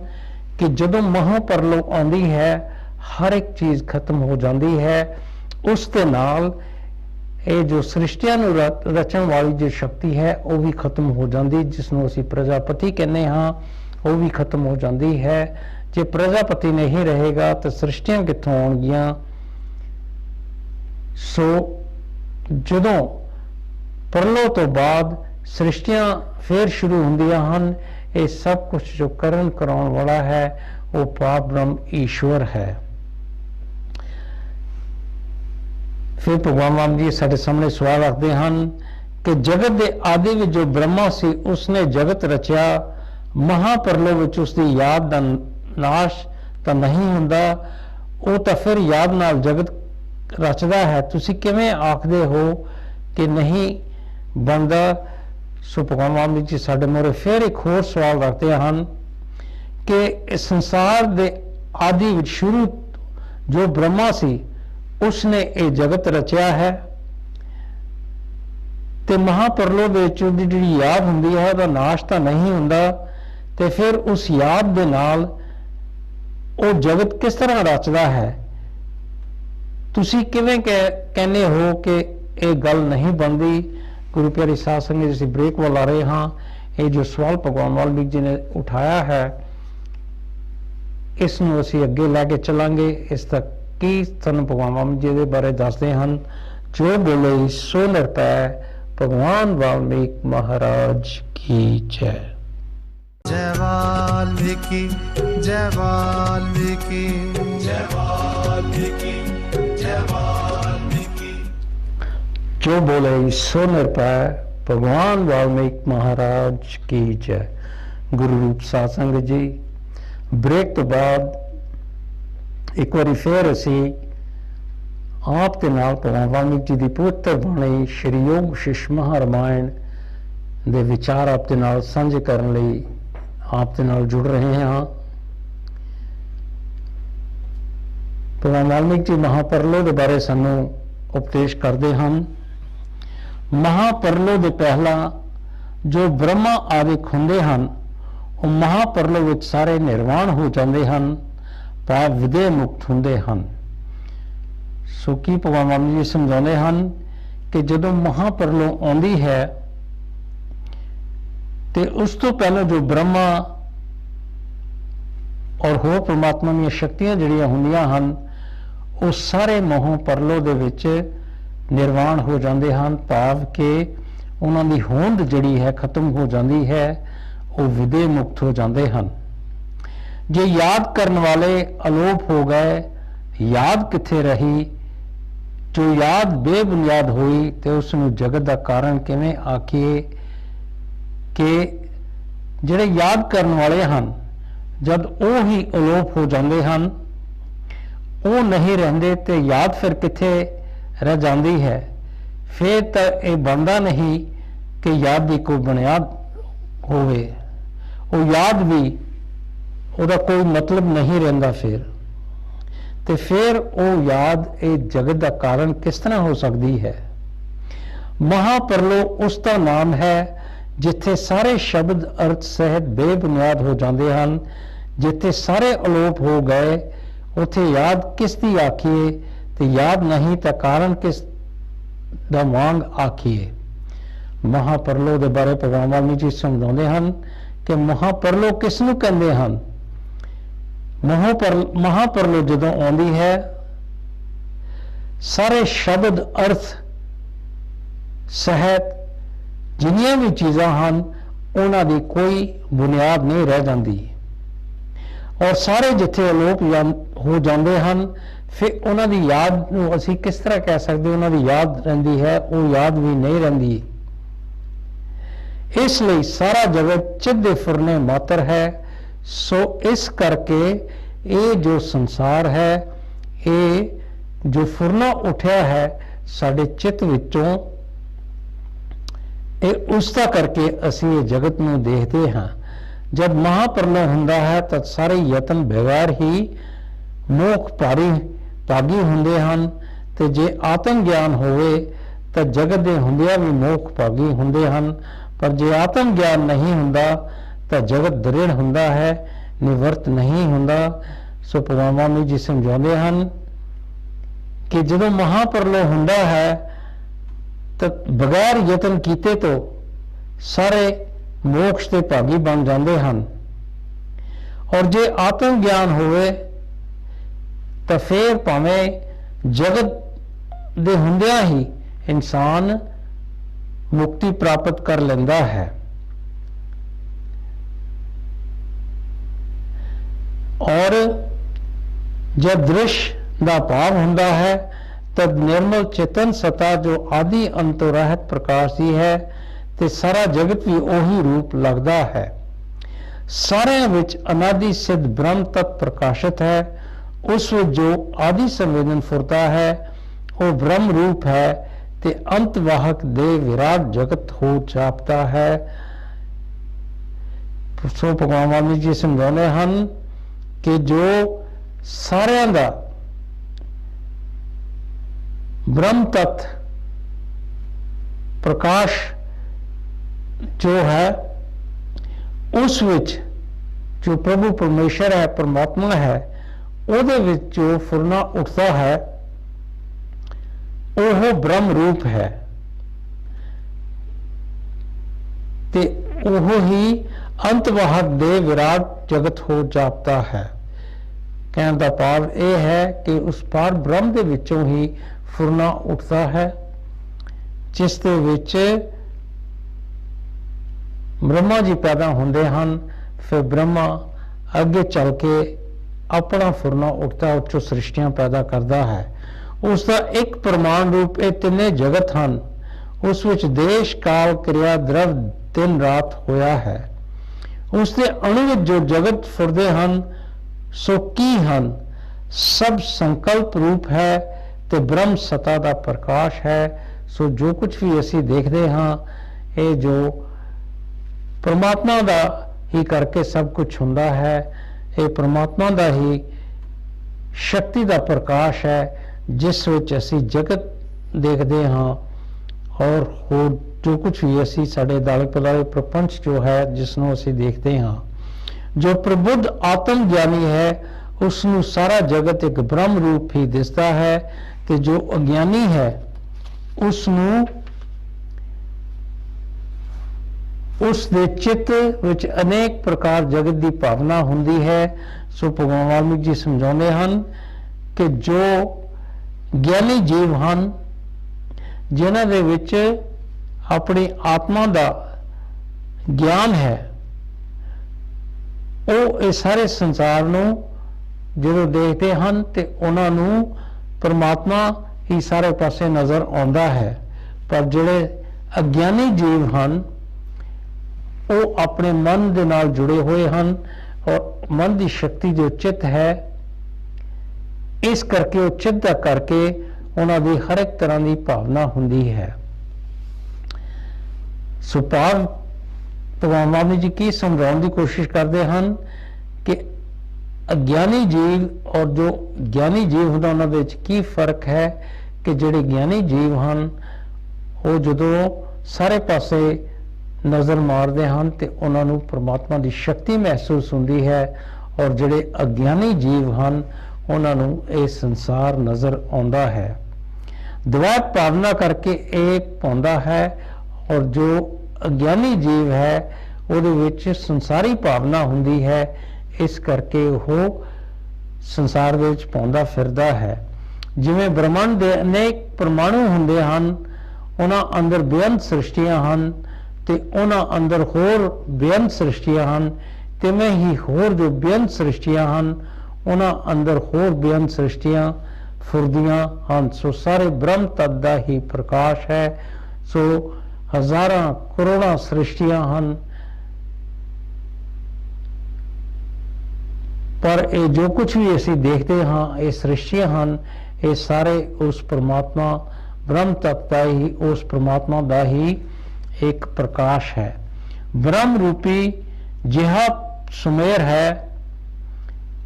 ਕਿ ਜਦੋਂ ਮਹਾਪਰਲੋ ਆਉਂਦੀ ਹੈ ਹਰ ਇੱਕ ਚੀਜ਼ ਖਤਮ ਹੋ ਜਾਂਦੀ ਹੈ। ਉਸ ਦੇ ਨਾਲ ਇਹ ਜੋ ਸ੍ਰਿਸ਼ਟੀਆਂ ਨੂੰ ਰਚਣ ਵਾਲੀ ਜੋ ਸ਼ਕਤੀ ਹੈ ਉਹ ਵੀ ਖਤਮ ਹੋ ਜਾਂਦੀ, ਜਿਸ ਨੂੰ ਅਸੀਂ ਪ੍ਰਜਾਪਤੀ ਕਹਿੰਦੇ ਹਾਂ, ਉਹ ਵੀ ਖਤਮ ਹੋ ਜਾਂਦੀ ਹੈ। ਜੇ ਪ੍ਰਜਾਪਤੀ ਨਹੀਂ ਰਹੇਗਾ ਤਾਂ ਸ੍ਰਿਸ਼ਟੀਆਂ ਕਿੱਥੋਂ ਆਉਣਗੀਆਂ। ਸੋ ਜਦੋਂ ਪਰਲੋ ਤੋਂ ਬਾਅਦ ਸ੍ਰਿਸ਼ਟੀਆਂ ਫਿਰ ਸ਼ੁਰੂ ਹੁੰਦੀਆਂ ਹਨ। ਇਹ ਸਭ ਕੁਝ ਜੋ ਕਰਨ ਕਰਾਉਣ ਵਾਲਾ ਹੈ ਉਹ ਪਾਕ ਬ੍ਰਹਮ ਈਸ਼ਵਰ ਹੈ। फिर भगवान राम जी साढ़े सामने सवाल रखते हैं कि जगत के आदि में जो ब्रह्मा सी उसने जगत रचिया, महापरलो विच उसकी याद का नाश तो नहीं हुंदा, वो तो फिर याद नाल जगत रचदा है। तुसी किवें आखदे हो कि नहीं बनदा। सो भगवान राम जी साढ़े मोरे फिर एक होर सवाल रखते हैं कि संसार के आदि विच शुरू जो ब्रह्मा सी उसने ये जगत रचिया है ते महापरलो दे विच उहदी जिहड़ी याद हुंदी है उहदा नाश तां नहीं हुंदा। ते फिर उस याद दे नाल वो जगत किस तरह रचदा है। तुसी किवें कहने हो कि ये गल नहीं बनदी। गुरु प्यारी साध संगत जी ब्रेक वाल आ रहे हाँ। ये जो सवाल भगवान वाल्मीकि जी ने उठाया है इस नूं असीं अगे लैके चलांगे। इस तक की तुहानूं भगवान वाल्मीकि जी दे बारे दसदे हन। जो बोले सो निरभै। भगवान वाल्मीकि महाराज की जय। जय वाल्मीकि जय वाल्मीकि जय वाल्मीकि जय वाल्मीकि। जो बोले सो निरभै। भगवान वाल्मीकि महाराज की जय। गुरु रूप साध संगत जी ब्रेक तो बाद एक बार फिर असी आप के नाल भगवान वाल्मीकि जी की पवित्र बाणी श्री योग शिष महारामायण दे विचार आप के नाल साझे करने लई आप के नाल जुड़ रहे हैं। भगवान वाल्मीकि जी महापरलो के बारे सानू उपदेश करते हैं। महापरलो के पहला जो ब्रह्मा आदिक हुंदे हन वो महापरलो विच सारे निर्वाण हो जाते हैं, पाप विदे मुक्त होंदे हन। सो की भगवान वाल्मीकि जी समझाते हैं कि जदों महापरलो आउंदी है तो उस तो पहले जो ब्रह्मा और होर परमात्मा दी शक्तियां जिहड़ियां हुंदियां हन वो सारे मोह परलो दे विच निर्वाण हो जाते हैं। भाव के उन्हां दी होंद जिहड़ी है खत्म हो जाती है, वो विदे मुक्त हो जाते हैं। जे याद करने वाले अलोप हो गए, याद किथे रही। जो याद बेबुनियाद हुई तो उसनूं जगत का कारण किवें आखिए। ਕਿ ਜਿਹੜੇ ਯਾਦ ਕਰਨ ਵਾਲੇ ਹਨ ਜਦ ਉਹ ਹੀ ਅਲੋਪ ਹੋ ਜਾਂਦੇ ਹਨ, ਉਹ ਨਹੀਂ ਰਹਿੰਦੇ ਤੇ ਯਾਦ ਫਿਰ ਕਿੱਥੇ ਰਹਿ ਜਾਂਦੀ ਹੈ। ਫਿਰ ਤਾਂ ਇਹ ਬਣਦਾ ਨਹੀਂ ਕਿ ਯਾਦ ਦੀ ਕੋਈ ਬੁਨਿਆਦ ਹੋਵੇ, ਉਹ ਯਾਦ ਵੀ ਉਹਦਾ ਕੋਈ ਮਤਲਬ ਨਹੀਂ ਰਹਿੰਦਾ ਫਿਰ। ਤੇ ਫਿਰ ਉਹ ਯਾਦ ਇਹ ਜਗਤ ਦਾ ਕਾਰਨ ਕਿਸ ਤਰ੍ਹਾਂ ਹੋ ਸਕਦੀ ਹੈ। ਮਹਾਪਰਲੋ ਉਸ ਦਾ ਨਾਮ ਹੈ ਜਿੱਥੇ ਸਾਰੇ ਸ਼ਬਦ ਅਰਥ ਸਹਿਤ ਬੇਬੁਨਿਆਦ ਹੋ ਜਾਂਦੇ ਹਨ, ਜਿੱਥੇ ਸਾਰੇ ਅਲੋਪ ਹੋ ਗਏ, ਉੱਥੇ ਯਾਦ ਕਿਸ ਦੀ ਆਖੀਏ, ਤੇ ਯਾਦ ਨਹੀਂ ਤਾਂ ਕਾਰਨ ਕਿਸ ਦਾ ਵਾਂਗ ਆਖੀਏ। ਮਹਾਪਰਲੋ ਦੇ ਬਾਰੇ ਭਗਵਾਨ ਵਾਲਮੀਕ ਜੀ ਸਮਝਾਉਂਦੇ ਹਨ ਕਿ ਮਹਾਪਰਲੋ ਕਿਸ ਨੂੰ ਕਹਿੰਦੇ ਹਨ। ਮਹਾਪਰਲੋ ਜਦੋਂ ਆਉਂਦੀ ਹੈ, ਸਾਰੇ ਸ਼ਬਦ ਅਰਥ ਸਹਿਤ ਜਿੰਨੀਆਂ ਵੀ ਚੀਜ਼ਾਂ ਹਨ ਉਹਨਾਂ ਦੀ ਕੋਈ ਬੁਨਿਆਦ ਨਹੀਂ ਰਹਿ ਜਾਂਦੀ, ਔਰ ਸਾਰੇ ਜਿੱਥੇ ਅਲੋਪ ਹੋ ਜਾਂਦੇ ਹਨ, ਫਿਰ ਉਹਨਾਂ ਦੀ ਯਾਦ ਨੂੰ ਅਸੀਂ ਕਿਸ ਤਰ੍ਹਾਂ ਕਹਿ ਸਕਦੇ ਉਹਨਾਂ ਦੀ ਯਾਦ ਰਹਿੰਦੀ ਹੈ, ਉਹ ਯਾਦ ਵੀ ਨਹੀਂ ਰਹਿੰਦੀ। ਇਸ ਲਈ ਸਾਰਾ ਜਗਤ ਚਿੱਤ ਦੇ ਫੁਰਨੇ ਮਾਤਰ ਹੈ। ਸੋ ਇਸ ਕਰਕੇ ਇਹ ਜੋ ਸੰਸਾਰ ਹੈ, ਇਹ ਜੋ ਫੁਰਨਾ ਉੱਠਿਆ ਹੈ ਸਾਡੇ ਚਿੱਤ ਵਿੱਚੋਂ, ਇਹ ਉਸ ਦਾ ਕਰਕੇ ਅਸੀਂ ਇਹ ਜਗਤ ਨੂੰ ਦੇਖਦੇ ਹਾਂ। ਜਦ ਮਹਾਪਰਲੋ ਹੁੰਦਾ ਹੈ ਤਾਂ ਸਾਰੇ ਯਤਨ ਬੇਕਾਰ ਹੀ ਮੋਖ ਭਾਗੀ ਹੁੰਦੇ ਹਨ, ਤੇ ਜੇ ਆਤਮ ਗਿਆਨ ਹੋਵੇ ਤਾਂ ਜਗਤ ਦੇ ਹੁੰਦਿਆਂ ਵੀ ਮੋਖ ਭਾਗੀ ਹੁੰਦੇ ਹਨ। ਪਰ ਜੇ ਆਤਮ ਗਿਆਨ ਨਹੀਂ ਹੁੰਦਾ ਤਾਂ ਜਗਤ ਦ੍ਰਿੜ ਹੁੰਦਾ ਹੈ, ਨਿਵਰਤ ਨਹੀਂ ਹੁੰਦਾ। ਸੋ ਭਗਵਾਨ ਵਾਲਮੀਕ ਜੀ ਸਮਝਾਉਂਦੇ ਹਨ ਕਿ ਜਦੋਂ ਮਹਾਪਰਲੋ ਹੁੰਦਾ ਹੈ ਤਾਂ ਬਗੈਰ ਯਤਨ ਕੀਤੇ ਤੋਂ ਸਾਰੇ ਮੋਕਸ਼ ਦੇ ਭਾਗੀ ਬਣ ਜਾਂਦੇ ਹਨ, ਔਰ ਜੇ ਆਤਮ ਗਿਆਨ ਹੋਵੇ ਤਾਂ ਫਿਰ ਭਾਵੇਂ ਜਗਤ ਦੇ ਹੁੰਦਿਆਂ ਹੀ ਇਨਸਾਨ ਮੁਕਤੀ ਪ੍ਰਾਪਤ ਕਰ ਲੈਂਦਾ ਹੈ। ਔਰ ਜਦ ਦ੍ਰਿਸ਼ ਦਾ ਭਾਵ ਹੁੰਦਾ ਹੈ ਤਦ ਨਿਰਮਲ ਚੇਤਨ ਸਤਾ ਜੋ ਆਦਿ ਅੰਤੋਂ ਰਹਿਤ ਪ੍ਰਕਾਸ਼ ਦੀ ਹੈ, ਤੇ ਸਾਰਾ ਜਗਤ ਵੀ ਉਹੀ ਰੂਪ ਲੱਗਦਾ ਹੈ। ਸਾਰਿਆਂ ਵਿੱਚ ਅਨਾਦਿ ਸਿੱਧ ਬ੍ਰਹਮ ਤਤ ਪ੍ਰਕਾਸ਼ਿਤ ਹੈ। ਉਸ ਵਿੱਚ ਜੋ ਆਦਿ ਸੰਵੇਦਨ ਫੁਰਤਾ ਹੈ ਉਹ ਬ੍ਰਹਮ ਰੂਪ ਹੈ, ਤੇ ਅੰਤਵਾਹਕ ਦੇ ਵਿਰਾਟ ਜਗਤ ਹੋ ਜਾਪਦਾ ਹੈ। ਸੋ ਭਗਵਾਨ ਵਾਲਮੀਕ ਜੀ ਸਮਝਾਉਂਦੇ ਹਨ ਕਿ ਜੋ ਸਾਰਿਆਂ ਦਾ ਬ੍ਰਹਮ ਤਤ ਪ੍ਰਕਾਸ਼ ਜੋ ਹੈ, ਉਸ ਵਿੱਚ ਜੋ ਪ੍ਰਭੂ ਪਰਮੇਸ਼ਰ ਹੈ, ਪਰਮਾਤਮਾ ਹੈ, ਉਹਦੇ ਵਿੱਚ ਜੋ ਫੁਰਨਾ ਉੱਠਦਾ ਹੈ ਉਹ ਬ੍ਰਹਮ ਰੂਪ ਹੈ, ਤੇ ਉਹ ਹੀ ਅੰਤਵਾਹਕ ਦੇ ਵਿਰਾਟ ਜਗਤ ਹੋ ਜਾਪਦਾ ਹੈ। ਕਹਿਣ ਦਾ ਭਾਵ ਇਹ ਹੈ ਕਿ ਉਸ ਪਾਰ ਬ੍ਰਹਮ ਦੇ ਵਿੱਚੋਂ ਹੀ ਫੁਰਨਾ ਉੱਠਦਾ ਹੈ, ਜਿਸ ਦੇ ਵਿੱਚ ਬ੍ਰਹਮਾ ਜੀ ਪੈਦਾ ਹੁੰਦੇ ਹਨ। ਫਿਰ ਬ੍ਰਹਮਾ ਅੱਗੇ ਚੱਲ ਕੇ ਆਪਣਾ ਫੁਰਨਾ ਉੱਠਦਾ, ਉੱਚੋਂ ਸ੍ਰਿਸ਼ਟੀਆਂ ਪੈਦਾ ਕਰਦਾ ਹੈ। ਉਸ ਦਾ ਇੱਕ ਪ੍ਰਮਾਣ ਰੂਪ ਇਹ ਤਿੰਨੇ ਜਗਤ ਹਨ। ਉਸ ਵਿੱਚ ਦੇਸ਼ ਕਾਲ ਕਿਰਿਆ ਦਰਵ ਦਿਨ ਰਾਤ ਹੋਇਆ ਹੈ। ਉਸ ਦੇ ਅਣੂ ਵਿੱਚ ਜੋ ਜਗਤ ਫੁਰਦੇ ਹਨ ਸੋ ਕੀ ਹਨ, ਸਭ ਸੰਕਲਪ ਰੂਪ ਹੈ ਤੇ ਬ੍ਰਹਮ ਸਤਾ ਦਾ ਪ੍ਰਕਾਸ਼ ਹੈ। ਸੋ ਜੋ ਕੁਝ ਵੀ ਅਸੀਂ ਦੇਖਦੇ ਹਾਂ ਇਹ ਜੋ ਪਰਮਾਤਮਾ ਦਾ ਹੀ ਕਰਕੇ ਸਭ ਕੁਝ ਹੁੰਦਾ ਹੈ, ਇਹ ਪਰਮਾਤਮਾ ਦਾ ਹੀ ਸ਼ਕਤੀ ਦਾ ਪ੍ਰਕਾਸ਼ ਹੈ, ਜਿਸ ਵਿੱਚ ਅਸੀਂ ਜਗਤ ਦੇਖਦੇ ਹਾਂ। ਔਰ ਹੋਰ ਜੋ ਕੁਝ ਵੀ ਅਸੀਂ ਸਾਡੇ ਦਾਲੇ ਪਦਾਲੇ ਪ੍ਰਪੰਚ ਜੋ ਹੈ ਜਿਸ ਨੂੰ ਅਸੀਂ ਦੇਖਦੇ ਹਾਂ, ਜੋ ਪ੍ਰਬੁੱਧ ਆਤਮ ਗਿਆਨੀ ਹੈ ਉਸ ਨੂੰ ਸਾਰਾ ਜਗਤ ਇੱਕ ਬ੍ਰਹਮ ਰੂਪ ਹੀ ਦਿਸਦਾ ਹੈ, ਤੇ ਜੋ ਅਗਿਆਨੀ ਹੈ ਉਸ ਨੂੰ ਉਸ ਦੇ ਚਿੱਤ ਵਿੱਚ ਅਨੇਕ ਪ੍ਰਕਾਰ ਜਗਤ ਦੀ ਭਾਵਨਾ ਹੁੰਦੀ ਹੈ। ਸੋ ਭਗਵਾਨ ਵਾਲਮੀਕ ਜੀ ਸਮਝਾਉਂਦੇ ਹਨ ਕਿ ਜੋ ਗਿਆਨੀ ਜੀਵ ਹਨ ਜਿਨ੍ਹਾਂ ਦੇ ਵਿੱਚ ਆਪਣੀ ਆਤਮਾ ਦਾ ਗਿਆਨ ਹੈ, ਉਹ ਇਹ ਸਾਰੇ ਸੰਸਾਰ ਨੂੰ ਜਦੋਂ ਦੇਖਦੇ ਹਨ ਤੇ ਉਹਨਾਂ ਨੂੰ ਪਰਮਾਤਮਾ ਹੀ ਸਾਰੇ ਪਾਸੇ ਨਜ਼ਰ ਆਉਂਦਾ ਹੈ। ਪਰ ਜਿਹੜੇ ਅਗਿਆਨੀ ਜੀਵ ਹਨ ਉਹ ਆਪਣੇ ਮਨ ਦੇ ਨਾਲ ਜੁੜੇ ਹੋਏ ਹਨ ਔਰ ਮਨ ਦੀ ਸ਼ਕਤੀ ਜੋ ਚਿੱਤ ਹੈ, ਇਸ ਕਰਕੇ ਉਹ ਚਿੱਤ ਦਾ ਕਰਕੇ ਉਹਨਾਂ ਦੀ ਹਰ ਇੱਕ ਤਰ੍ਹਾਂ ਦੀ ਭਾਵਨਾ ਹੁੰਦੀ ਹੈ। ਸੋ ਭਗਵਾਨ ਵਾਮਨ ਜੀ ਕੀ ਸਮਝਾਉਣ ਦੀ ਕੋਸ਼ਿਸ਼ ਕਰਦੇ ਹਨ ਕਿ ਅਗਿਆਨੀ ਜੀਵ ਔਰ ਜੋ ਗਿਆਨੀ ਜੀਵ ਹੁੰਦਾ ਉਹਨਾਂ ਦੇ ਵਿੱਚ ਕੀ ਫਰਕ ਹੈ ਕਿ ਜਿਹੜੇ ਗਿਆਨੀ ਜੀਵ ਹਨ ਉਹ ਜਦੋਂ ਸਾਰੇ ਪਾਸੇ ਨਜ਼ਰ ਮਾਰਦੇ ਹਨ ਤੇ ਉਹਨਾਂ ਨੂੰ ਪ੍ਰਮਾਤਮਾ ਦੀ ਸ਼ਕਤੀ ਮਹਿਸੂਸ ਹੁੰਦੀ ਹੈ ਔਰ ਜਿਹੜੇ ਅਗਿਆਨੀ ਜੀਵ ਹਨ ਉਹਨਾਂ ਨੂੰ ਇਹ ਸੰਸਾਰ ਨਜ਼ਰ ਆਉਂਦਾ ਹੈ। ਦਵੈਤ ਭਾਵਨਾ ਕਰਕੇ ਇਹ ਪਾਉਂਦਾ ਹੈ ਔਰ ਜੋ ਅਗਿਆਨੀ ਜੀਵ ਹੈ ਉਹਦੇ ਵਿੱਚ ਸੰਸਾਰੀ ਭਾਵਨਾ ਹੁੰਦੀ ਹੈ, ਇਸ ਕਰਕੇ ਉਹ ਸੰਸਾਰ ਦੇ ਵਿੱਚ ਪਾਉਂਦਾ ਫਿਰਦਾ ਹੈ। ਜਿਵੇਂ ਬ੍ਰਹਮੰਡ ਦੇ ਅਨੇਕ ਪਰਮਾਣੂ ਹੁੰਦੇ ਹਨ, ਉਹਨਾਂ ਅੰਦਰ ਬੇਅੰਤ ਸ੍ਰਿਸ਼ਟੀਆਂ ਹਨ ਤੇ ਉਹਨਾਂ ਅੰਦਰ ਹੋਰ ਬੇਅੰਤ ਸ੍ਰਿਸ਼ਟੀਆਂ ਹਨ, ਤਿਵੇਂ ਹੀ ਹੋਰ ਜੋ ਬੇਅੰਤ ਸ੍ਰਿਸ਼ਟੀਆਂ ਹਨ ਉਹਨਾਂ ਅੰਦਰ ਹੋਰ ਬੇਅੰਤ ਸ੍ਰਿਸ਼ਟੀਆਂ ਫੁਰਦੀਆਂ ਹਨ। ਸੋ ਸਾਰੇ ਬ੍ਰਹਮ ਤੱਤ ਦਾ ਹੀ ਪ੍ਰਕਾਸ਼ ਹੈ। ਸੋ ਹਜ਼ਾਰਾਂ ਕਰੋੜਾਂ ਸ੍ਰਿਸ਼ਟੀਆਂ ਹਨ, ਪਰ ਇਹ ਜੋ ਕੁਝ ਵੀ ਅਸੀਂ ਦੇਖਦੇ ਹਾਂ ਇਹ ਸ੍ਰਿਸ਼ਟੀਆਂ ਹਨ, ਇਹ ਸਾਰੇ ਉਸ ਪ੍ਰਮਾਤਮਾ ਬ੍ਰਹਮ ਤੱਤ ਦਾ ਹੀ, ਉਸ ਪ੍ਰਮਾਤਮਾ ਦਾ ਹੀ ਇੱਕ ਪ੍ਰਕਾਸ਼ ਹੈ। ਬ੍ਰਹਮ ਰੂਪੀ ਜਿਹਾ ਸੁਮੇਰ ਹੈ,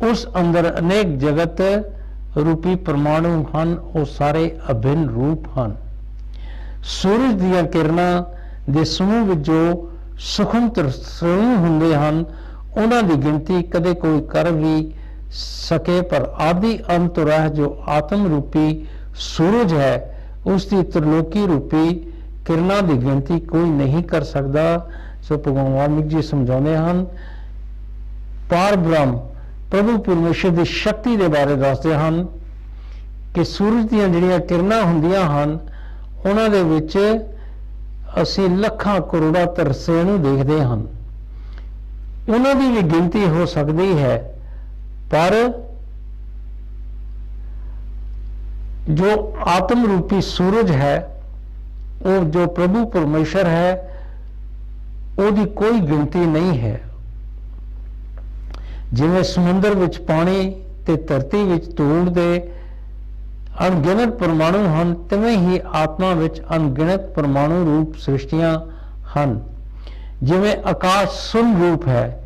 ਉਸ ਅੰਦਰ ਅਨੇਕ ਜਗਤ ਰੂਪੀ ਪਰਮਾਣੂ ਹਨ, ਉਹ ਸਾਰੇ ਅਭਿੰਨ ਰੂਪ ਹਨ। ਸੂਰਜ ਦੀਆਂ ਕਿਰਨਾਂ ਦੇ ਸਮੂਹ ਵਿੱਚ ਜੋ ਸੂਖਮ ਤਰੰਗ ਹੁੰਦੇ ਹਨ ਉਹਨਾਂ ਦੀ ਗਿਣਤੀ ਕਦੇ ਕੋਈ ਕਰ ਵੀ ਸਕੇ, ਪਰ ਆਦਿ ਅੰਤ ਰਹਿ ਜੋ ਆਤਮ ਰੂਪੀ ਸੂਰਜ ਹੈ ਉਸ ਦੀ ਤ੍ਰਿਲੋਕੀ ਰੂਪੀ ਕਿਰਨਾਂ ਦੀ ਗਿਣਤੀ ਕੋਈ ਨਹੀਂ ਕਰ ਸਕਦਾ। ਸੋ ਭਗਵਾਨ ਵਾਲਮੀਕ ਜੀ ਸਮਝਾਉਂਦੇ ਹਨ, ਪਾਰ ਬ੍ਰਹਮ ਪ੍ਰਭੂ ਪਰਮੇਸ਼ਰ ਦੀ ਸ਼ਕਤੀ ਦੇ ਬਾਰੇ ਦੱਸਦੇ ਹਨ ਕਿ ਸੂਰਜ ਦੀਆਂ ਜਿਹੜੀਆਂ ਕਿਰਨਾਂ ਹੁੰਦੀਆਂ ਹਨ ਉਹਨਾਂ ਦੇ ਵਿੱਚ ਅਸੀਂ ਲੱਖਾਂ ਕਰੋੜਾਂ ਤਰਸੇ ਨੂੰ ਦੇਖਦੇ ਹਨ, ਉਹਨਾਂ ਦੀ ਵੀ ਗਿਣਤੀ ਹੋ ਸਕਦੀ ਹੈ, ਪਰ ਜੋ ਆਤਮ ਰੂਪੀ ਸੂਰਜ ਹੈ ਉਹ ਜੋ ਪ੍ਰਭੂ ਪਰਮੇਸ਼ਰ ਹੈ ਉਹਦੀ ਕੋਈ ਗਿਣਤੀ ਨਹੀਂ ਹੈ। ਜਿਵੇਂ ਸਮੁੰਦਰ ਵਿੱਚ ਪਾਣੀ ਤੇ ਧਰਤੀ ਵਿੱਚ ਧੂੜ ਦੇ ਅਣਗਿਣਤ ਪਰਮਾਣੂ ਹਨ, ਤਿਵੇਂ ਹੀ ਆਤਮਾ ਵਿੱਚ ਅਣਗਿਣਤ ਪਰਮਾਣੂ ਰੂਪ ਸ੍ਰਿਸ਼ਟੀਆਂ ਹਨ। ਜਿਵੇਂ ਆਕਾਸ਼ ਸੁਨ ਰੂਪ ਹੈ,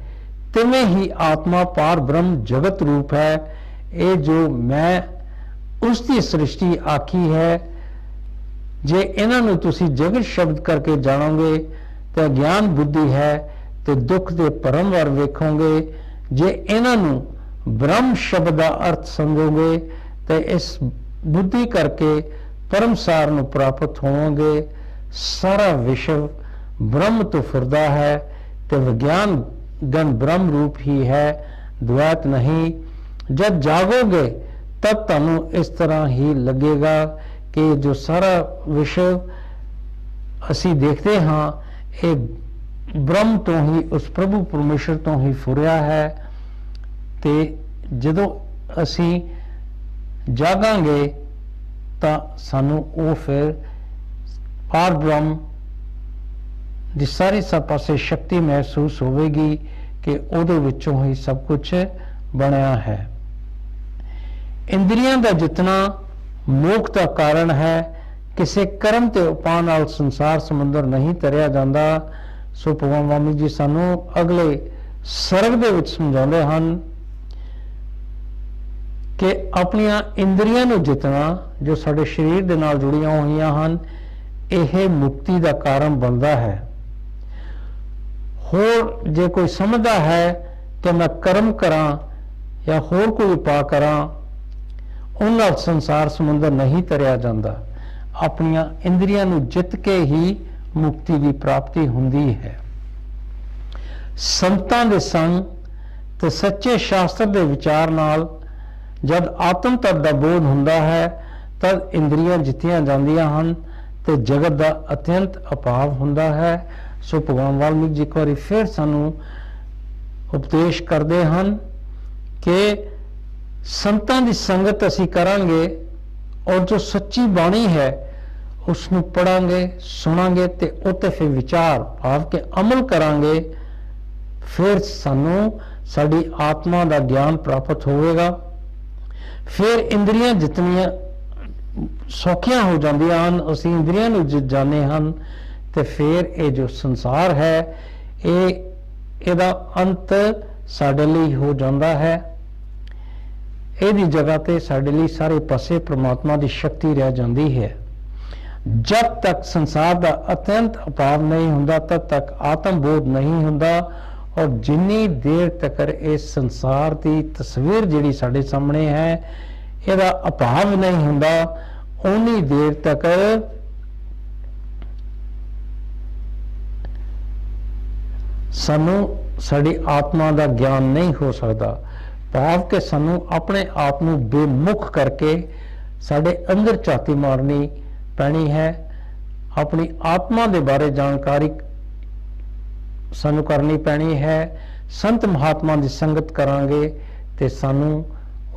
ਤਿਵੇਂ ਹੀ ਆਤਮਾ ਪਾਰ ਬ੍ਰਹਮ ਜਗਤ ਰੂਪ ਹੈ। ਇਹ ਜੋ ਮੈਂ ਉਸ ਦੀ ਸ੍ਰਿਸ਼ਟੀ ਆਖੀ ਹੈ, ਜੇ ਇਹਨਾਂ ਨੂੰ ਤੁਸੀਂ ਜਗਤ ਸ਼ਬਦ ਕਰਕੇ ਜਾਣੋਗੇ ਤਾਂ ਗਿਆਨ ਬੁੱਧੀ ਹੈ ਤੇ ਦੁੱਖ ਦੇ ਭਰਮ ਵੱਲ ਵੇਖੋਗੇ। ਜੇ ਇਹਨਾਂ ਨੂੰ ਬ੍ਰਹਮ ਸ਼ਬਦ ਦਾ ਅਰਥ ਸਮਝੋਗੇ ਤਾਂ ਇਸ ਬੁੱਧੀ ਕਰਕੇ ਪਰਮਸਾਰ ਨੂੰ ਪ੍ਰਾਪਤ ਹੋਵੋਗੇ। ਸਾਰਾ ਵਿਸ਼ਵ ਬ੍ਰਹਮ ਤੋਂ ਫਿਰਦਾ ਹੈ ਤੇ ਵਿਗਿਆਨ ਗਨ ਬ੍ਰਹਮ ਰੂਪ ਹੀ ਹੈ, ਦਵੈਤ ਨਹੀਂ। ਜਦ ਜਾਗੋਗੇ ਤਦ ਤੁਹਾਨੂੰ ਇਸ ਤਰ੍ਹਾਂ ਹੀ ਲੱਗੇਗਾ ਕਿ ਜੋ ਸਾਰਾ ਵਿਸ਼ਵ ਅਸੀਂ ਦੇਖਦੇ ਹਾਂ ਇਹ ਬ੍ਰਹਮ ਤੋਂ ਹੀ, ਉਸ ਪ੍ਰਭੂ ਪਰਮੇਸ਼ਰ ਤੋਂ ਹੀ ਫੁਰਿਆ ਹੈ। ਤੇ ਜਦੋਂ ਅਸੀਂ ਜਾਗਾਂਗੇ ਤਾਂ ਸਾਨੂੰ ਉਹ ਫਿਰ ਪਾਰ ਬ੍ਰਹਮ ਦੀ ਸਾਰੀ ਸਭ ਪਾਸੇ ਸ਼ਕਤੀ ਮਹਿਸੂਸ ਹੋਵੇਗੀ ਕਿ ਉਹਦੇ ਵਿੱਚੋਂ ਹੀ ਸਭ ਕੁਝ ਬਣਿਆ ਹੈ। ਇੰਦਰੀਆਂ ਦਾ ਜਿਤਨਾ ਮੋਖ ਦਾ ਕਾਰਨ ਹੈ, ਕਿਸੇ ਕਰਮ ਤੇ ਉਪਾਅ ਨਾਲ ਸੰਸਾਰ ਸਮੁੰਦਰ ਨਹੀਂ ਤਰਿਆ ਜਾਂਦਾ। ਸੋ ਭਗਵਾਨ ਵਾਮਨ ਜੀ ਸਾਨੂੰ ਅਗਲੇ ਸਰਗ ਦੇ ਵਿੱਚ ਸਮਝਾਉਂਦੇ ਹਨ ਕਿ ਆਪਣੀਆਂ ਇੰਦਰੀਆਂ ਨੂੰ ਜਿਤਨਾ ਜੋ ਸਾਡੇ ਸਰੀਰ ਦੇ ਨਾਲ ਜੁੜੀਆਂ ਹੋਈਆਂ ਹਨ, ਇਹ ਮੁਕਤੀ ਦਾ ਕਾਰਨ ਬਣਦਾ ਹੈ। ਹੋਰ ਜੇ ਕੋਈ ਸਮਝਦਾ ਹੈ ਕਿ ਮੈਂ ਕਰਮ ਕਰਾਂ ਜਾਂ ਹੋਰ ਕੋਈ ਉਪਾਅ ਕਰਾਂ, ਉਹਨਾਂ ਸੰਸਾਰ ਸਮੁੰਦਰ ਨਹੀਂ ਤਰਿਆ ਜਾਂਦਾ। ਆਪਣੀਆਂ ਇੰਦਰੀਆਂ ਨੂੰ ਜਿੱਤ ਕੇ ਹੀ ਮੁਕਤੀ ਦੀ ਪ੍ਰਾਪਤੀ ਹੁੰਦੀ ਹੈ। ਸੰਤਾਂ ਦੇ ਸੰਗ ਤੇ ਸੱਚੇ ਸ਼ਾਸਤਰ ਦੇ ਵਿਚਾਰ ਨਾਲ ਜਦ ਆਤਮ ਤੱਤ ਦਾ ਬੋਧ ਹੁੰਦਾ ਹੈ ਤਦ ਇੰਦਰੀਆਂ ਜਿੱਤੀਆਂ ਜਾਂਦੀਆਂ ਹਨ ਤੇ ਜਗਤ ਦਾ ਅਤਿਅੰਤ ਅਭਾਵ ਹੁੰਦਾ ਹੈ। ਸੋ ਭਗਵਾਨ ਵਾਲਮੀਕ ਜੀ ਇੱਕ ਵਾਰੀ ਫਿਰ ਸਾਨੂੰ ਉਪਦੇਸ਼ ਕਰਦੇ ਹਨ ਕਿ ਸੰਤਾਂ ਦੀ ਸੰਗਤ ਅਸੀਂ ਕਰਾਂਗੇ ਔਰ ਜੋ ਸੱਚੀ ਬਾਣੀ ਹੈ ਉਸ ਨੂੰ ਪੜਾਂਗੇ, ਸੁਣਾਂਗੇ ਤੇ ਉੱਤੇ ਫਿਰ ਵਿਚਾਰ ਭਾਵ ਕਿ ਅਮਲ ਕਰਾਂਗੇ, ਫਿਰ ਸਾਨੂੰ ਸਾਡੀ ਆਤਮਾ ਦਾ ਗਿਆਨ ਪ੍ਰਾਪਤ ਹੋਵੇਗਾ। ਫਿਰ ਇੰਦਰੀਆਂ ਜਿਤਨੀਆਂ ਸੌਖੀਆਂ ਹੋ ਜਾਂਦੀਆਂ ਹਨ, ਅਸੀਂ ਇੰਦਰੀਆਂ ਨੂੰ ਜਾਣਦੇ ਹਨ, ਤੇ ਫਿਰ ਇਹ ਜੋ ਸੰਸਾਰ ਹੈ ਇਹਦਾ ਅੰਤ ਸਾਡੇ ਲਈ ਹੋ ਜਾਂਦਾ ਹੈ। ਇਹਦੀ ਜਗ੍ਹਾ ਤੇ ਸਾਡੇ ਲਈ ਸਾਰੇ ਪਾਸੇ ਪ੍ਰਮਾਤਮਾ ਦੀ ਸ਼ਕਤੀ ਰਹਿ ਜਾਂਦੀ ਹੈ। ਜਦ ਤੱਕ ਸੰਸਾਰ ਦਾ ਅਤਿਅੰਤ ਅਭਾਵ ਨਹੀਂ ਹੁੰਦਾ ਤਦ ਤੱਕ ਆਤਮ ਬੋਧ ਨਹੀਂ ਹੁੰਦਾ, ਔਰ ਜਿੰਨੀ ਦੇਰ ਤੱਕ ਇਸ ਸੰਸਾਰ ਦੀ ਤਸਵੀਰ ਜਿਹੜੀ ਸਾਡੇ ਸਾਹਮਣੇ ਹੈ ਇਹਦਾ ਅਭਾਵ ਨਹੀਂ ਹੁੰਦਾ, ਉਨੀ ਦੇਰ ਤੱਕ ਸਾਨੂੰ ਸਾਡੀ ਆਤਮਾ ਦਾ ਗਿਆਨ ਨਹੀਂ ਹੋ ਸਕਦਾ। ਭਾਵ ਕਿ ਸਾਨੂੰ ਆਪਣੇ ਆਪ ਨੂੰ ਬੇਮੁਖ ਕਰਕੇ ਸਾਡੇ ਅੰਦਰ ਝਾਤੀ ਮਾਰਨੀ ਪੈਣੀ ਹੈ। ਆਪਣੀ ਆਤਮਾ ਦੇ ਬਾਰੇ ਜਾਣਕਾਰੀ ਸਾਨੂੰ ਕਰਨੀ ਪੈਣੀ ਹੈ। ਸੰਤ ਮਹਾਤਮਾ ਦੀ ਸੰਗਤ ਕਰਾਂਗੇ ਤੇ ਸਾਨੂੰ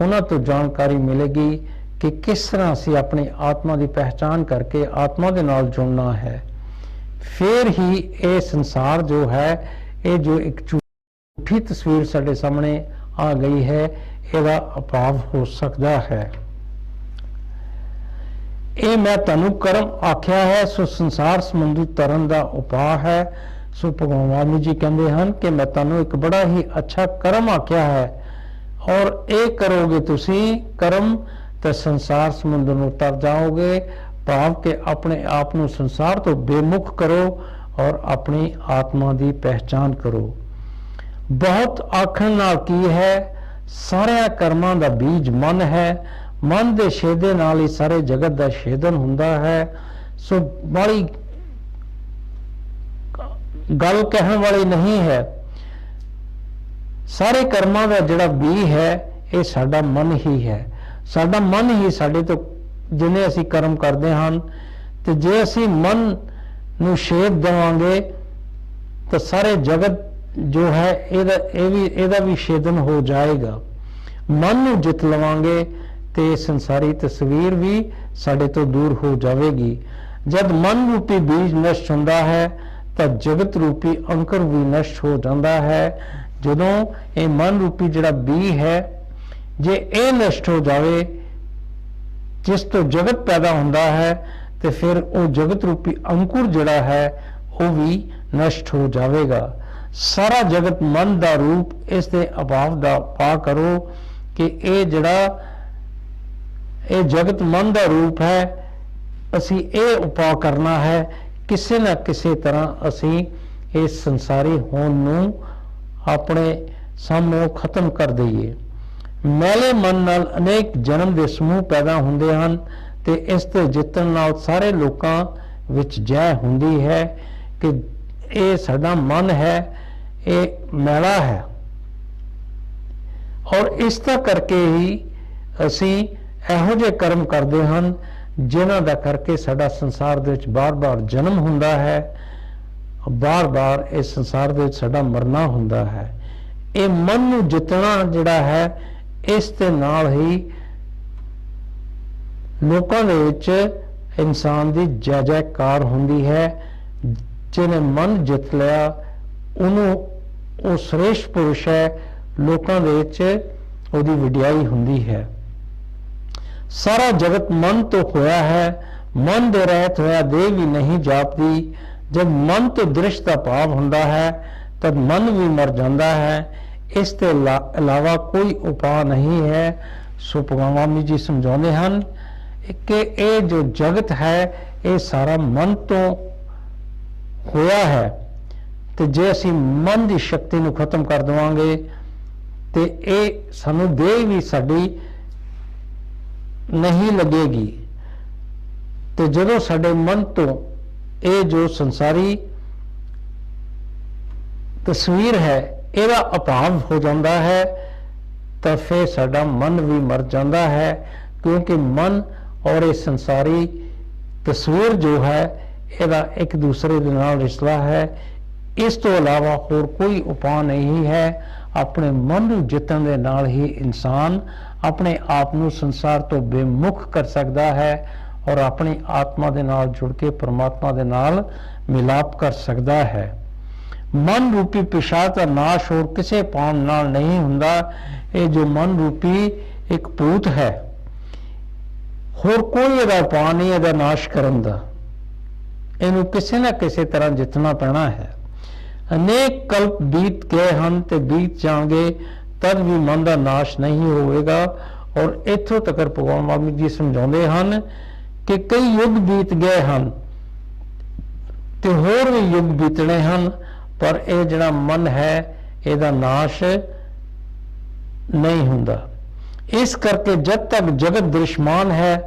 ਉਹਨਾਂ ਤੋਂ ਜਾਣਕਾਰੀ ਮਿਲੇਗੀ ਕਿ ਕਿਸ ਤਰ੍ਹਾਂ ਅਸੀਂ ਆਪਣੀ ਆਤਮਾ ਦੀ ਪਹਿਚਾਨ ਕਰਕੇ ਆਤਮਾ ਦੇ ਨਾਲ ਜੁੜਨਾ ਹੈ। ਫਿਰ ਹੀ ਇਹ ਸੰਸਾਰ ਜੋ ਹੈ, ਇਹ ਜੋ ਇੱਕ ਝੂਠੀ ਤਸਵੀਰ ਸਾਡੇ ਸਾਹਮਣੇ ਆ ਗਈ ਹੈ, ਇਹਦਾ ਅਭਾਵ ਹੋ ਸਕਦਾ ਹੈ। ਇਹ ਮੈਂ ਤੁਹਾਨੂੰ ਕਰਮ ਆਖਿਆ ਹੈ, ਸੋ ਸੰਸਾਰ ਸੰਬੰਧੀ ਤਰਨ ਦਾ ਉਪਾਅ ਹੈ। ਸੋ ਭਗਵਾਨ ਵਾਲਮੀਕ ਜੀ ਕਹਿੰਦੇ ਹਨ ਕਿ ਮੈਂ ਤੁਹਾਨੂੰ ਇੱਕ ਬੜਾ ਹੀ ਅੱਛਾ ਕਰਮ ਆਖਿਆ ਹੈ, ਔਰ ਇਹ ਕਰੋਗੇ ਤੁਸੀਂ ਕਰਮ ਤਾਂ ਸੰਸਾਰ ਸਮੁੰਦ ਨੂੰ ਤਰ ਜਾਓਗੇ। ਭਾਵ ਕਿ ਆਪਣੇ ਆਪ ਨੂੰ ਸੰਸਾਰ ਤੋਂ ਬੇਮੁਖ ਕਰੋ ਔਰ ਆਪਣੀ ਆਤਮਾ ਦੀ ਪਹਿਚਾਨ ਕਰੋ। ਬਹੁਤ ਆਖਣ ਨਾਲ ਕੀ ਹੈ, ਸਾਰਿਆਂ ਕਰਮਾਂ ਦਾ ਬੀਜ ਮਨ ਹੈ। ਮਨ ਦੇ ਛੇਦੇ ਨਾਲ ਹੀ ਸਾਰੇ ਜਗਤ ਦਾ ਛੇਦਨ ਹੁੰਦਾ ਹੈ। ਸੋ ਬੜੀ ਗੱਲ ਕਹਿਣ ਵਾਲੀ ਨਹੀਂ ਹੈ। ਸਾਰੇ ਕਰਮਾਂ ਦਾ ਜਿਹੜਾ ਬੀਜ ਹੈ ਇਹ ਸਾਡਾ ਮਨ ਹੀ ਹੈ। ਸਾਡਾ ਮਨ ਹੀ ਸਾਡੇ ਤੋਂ ਜਿੰਨੇ ਅਸੀਂ ਕਰਮ ਕਰਦੇ ਹਨ, ਤੇ ਜੇ ਅਸੀਂ ਮਨ ਨੂੰ ਛੇਦ ਦੇਵਾਂਗੇ ਤਾਂ ਸਾਰੇ ਜਗਤ ਜੋ ਹੈ ਇਹਦਾ ਵੀ ਛੇਦਨ ਹੋ ਜਾਏਗਾ। ਮਨ ਨੂੰ ਜਿੱਤ ਲਵਾਂਗੇ ਤੇ ਸੰਸਾਰੀ ਤਸਵੀਰ ਵੀ ਸਾਡੇ ਤੋਂ ਦੂਰ ਹੋ ਜਾਵੇਗੀ। ਜਦ ਮਨ ਰੂਪੀ ਬੀਜ ਨਸ਼ਟ ਹੁੰਦਾ ਹੈ ਤਾਂ ਜਗਤ ਰੂਪੀ ਅੰਕੁਰ ਵੀ ਨਸ਼ਟ ਹੋ ਜਾਂਦਾ ਹੈ। ਜਦੋਂ ਇਹ ਮਨ ਰੂਪੀ ਜਿਹੜਾ ਬੀਜ ਹੈ, ਜੇ ਇਹ ਨਸ਼ਟ ਹੋ ਜਾਵੇ ਜਿਸ ਤੋਂ ਜਗਤ ਪੈਦਾ ਹੁੰਦਾ ਹੈ, ਤੇ ਫਿਰ ਉਹ ਜਗਤ ਰੂਪੀ ਅੰਕੁਰ ਜਿਹੜਾ ਹੈ ਉਹ ਵੀ ਨਸ਼ਟ ਹੋ ਜਾਵੇਗਾ। ਸਾਰਾ ਜਗਤ ਮਨ ਦਾ ਰੂਪ, ਇਸ ਦੇ ਅਭਾਵ ਦਾ ਪਾ ਕਰੋ ਕਿ ਇਹ ਜਗਤ ਮਨ ਦਾ ਰੂਪ ਹੈ। ਅਸੀਂ ਇਹ ਉਪਾਅ ਕਰਨਾ ਹੈ, ਕਿਸੇ ਨਾ ਕਿਸੇ ਤਰ੍ਹਾਂ ਅਸੀਂ ਇਸ ਸੰਸਾਰੀ ਹੋਣ ਨੂੰ ਆਪਣੇ ਸਾਹਮਣੇ ਖਤਮ ਕਰ ਦਈਏ। ਮੈਲੇ ਮਨ ਨਾਲ ਅਨੇਕ ਜਨਮ ਦੇ ਸਮੂਹ ਪੈਦਾ ਹੁੰਦੇ ਹਨ, ਤੇ ਇਸ ਤੇ ਜਿੱਤਣ ਨਾਲ ਸਾਰੇ ਲੋਕਾਂ ਵਿੱਚ ਜੈ ਹੁੰਦੀ ਹੈ ਕਿ ਇਹ ਸਾਡਾ ਮਨ ਹੈ, ਇਹ ਮੈਲਾ ਹੈ। ਔਰ ਇਸ ਦਾ ਕਰਕੇ ਹੀ ਅਸੀਂ ਇਹੋ ਜਿਹੇ ਕਰਮ ਕਰਦੇ ਹਨ ਜਿਨ੍ਹਾਂ ਦਾ ਕਰਕੇ ਸਾਡਾ ਸੰਸਾਰ ਦੇ ਵਿੱਚ ਬਾਰ-ਬਾਰ ਜਨਮ ਹੁੰਦਾ ਹੈ, ਬਾਰ-ਬਾਰ ਇਸ ਸੰਸਾਰ ਦੇ ਵਿੱਚ ਸਾਡਾ ਮਰਨਾ ਹੁੰਦਾ ਹੈ। ਇਹ ਮਨ ਨੂੰ ਜਿੱਤਣਾ ਜਿਹੜਾ ਹੈ, ਇਸ ਦੇ ਨਾਲ ਹੀ ਲੋਕਾਂ ਦੇ ਵਿੱਚ ਇਨਸਾਨ ਦੀ ਜੈ ਜੈਕਾਰ ਹੁੰਦੀ ਹੈ। ਜਿਹਨੇ ਮਨ ਜਿੱਤ ਲਿਆ ਉਹਨੂੰ ਉਹ ਸ੍ਰੇਸ਼ਟ ਪੁਰਸ਼ ਹੈ, ਲੋਕਾਂ ਦੇ ਵਿੱਚ ਉਹਦੀ ਵਡਿਆਈ ਹੁੰਦੀ ਹੈ। ਸਾਰਾ ਜਗਤ ਮਨ ਤੋਂ ਹੋਇਆ ਹੈ, ਮਨ ਦੇ ਰਹਿਤ ਹੋਇਆ ਦੇਹ ਵੀ ਨਹੀਂ ਜਾਪਦੀ। ਜਦ ਮਨ ਤੋਂ ਦ੍ਰਿਸ਼ ਦਾ ਭਾਵ ਹੁੰਦਾ ਹੈ ਤਦ ਮਨ ਵੀ ਮਰ ਜਾਂਦਾ ਹੈ। ਇਸ ਤੋਂ ਇਲਾਵਾ ਕੋਈ ਉਪਾਅ ਨਹੀਂ ਹੈ। ਸੋ ਭਗਵਾਨ ਵਾਲਮੀਕ ਜੀ ਸਮਝਾਉਂਦੇ ਹਨ ਕਿ ਇਹ ਜੋ ਜਗਤ ਹੈ ਇਹ ਸਾਰਾ ਮਨ ਤੋਂ ਹੋਇਆ ਹੈ, ਤੇ ਜੇ ਅਸੀਂ ਮਨ ਦੀ ਸ਼ਕਤੀ ਨੂੰ ਖਤਮ ਕਰ ਦੇਵਾਂਗੇ ਤੇ ਇਹ ਸਾਨੂੰ ਦੇਹ ਵੀ ਸਾਡੀ ਨਹੀਂ ਲੱਗੇਗੀ। ਤੇ ਜਦੋਂ ਸਾਡੇ ਮਨ ਤੋਂ ਇਹ ਜੋ ਸੰਸਾਰੀ ਤਸਵੀਰ ਹੈ ਇਹਦਾ ਅਭਾਵ ਹੋ ਜਾਂਦਾ ਹੈ, ਤਾਂ ਫਿਰ ਸਾਡਾ ਮਨ ਵੀ ਮਰ ਜਾਂਦਾ ਹੈ। ਕਿਉਂਕਿ ਮਨ ਔਰ ਇਹ ਸੰਸਾਰੀ ਤਸਵੀਰ ਜੋ ਹੈ ਇਹਦਾ ਇੱਕ ਦੂਸਰੇ ਦੇ ਨਾਲ ਰਿਸ਼ਤਾ ਹੈ। ਇਸ ਤੋਂ ਇਲਾਵਾ ਹੋਰ ਕੋਈ ਉਪਾਅ ਨਹੀਂ ਹੈ। ਆਪਣੇ ਮਨ ਨੂੰ ਜਿੱਤਣ ਦੇ ਨਾਲ ਹੀ ਇਨਸਾਨ ਆਪਣੇ ਆਪ ਨੂੰ ਸੰਸਾਰ ਤੋਂ ਬੇਮੁਖ ਕਰ ਸਕਦਾ ਹੈ और अपनी आत्मा दे नाल जुड़ के परमात्मा दे नाल मिलाप कर सकता है। मन रूपी पिशाच का नाश और किसी पान नाल नहीं हुंदा। ये जो मन रूपी एक भूत है, होर कोई इहदा उपाय नहीं इहदा नाश करन दा। इहनूं किसी ना किसी तरह जितना पैना है। अनेक कल्प बीत गए हैं ते बीत जाएंगे, तद भी मन का नाश नहीं होगा। और इत्थों तक भगवान वाल्मीकि जी समझाते हैं कि कई युग बीत गए हैं ते होर भी युग बीतने हैं, पर यह जिहड़ा मन है इसका नाश नहीं हुंदा। इस करके जब तक जगत दृश्यमान है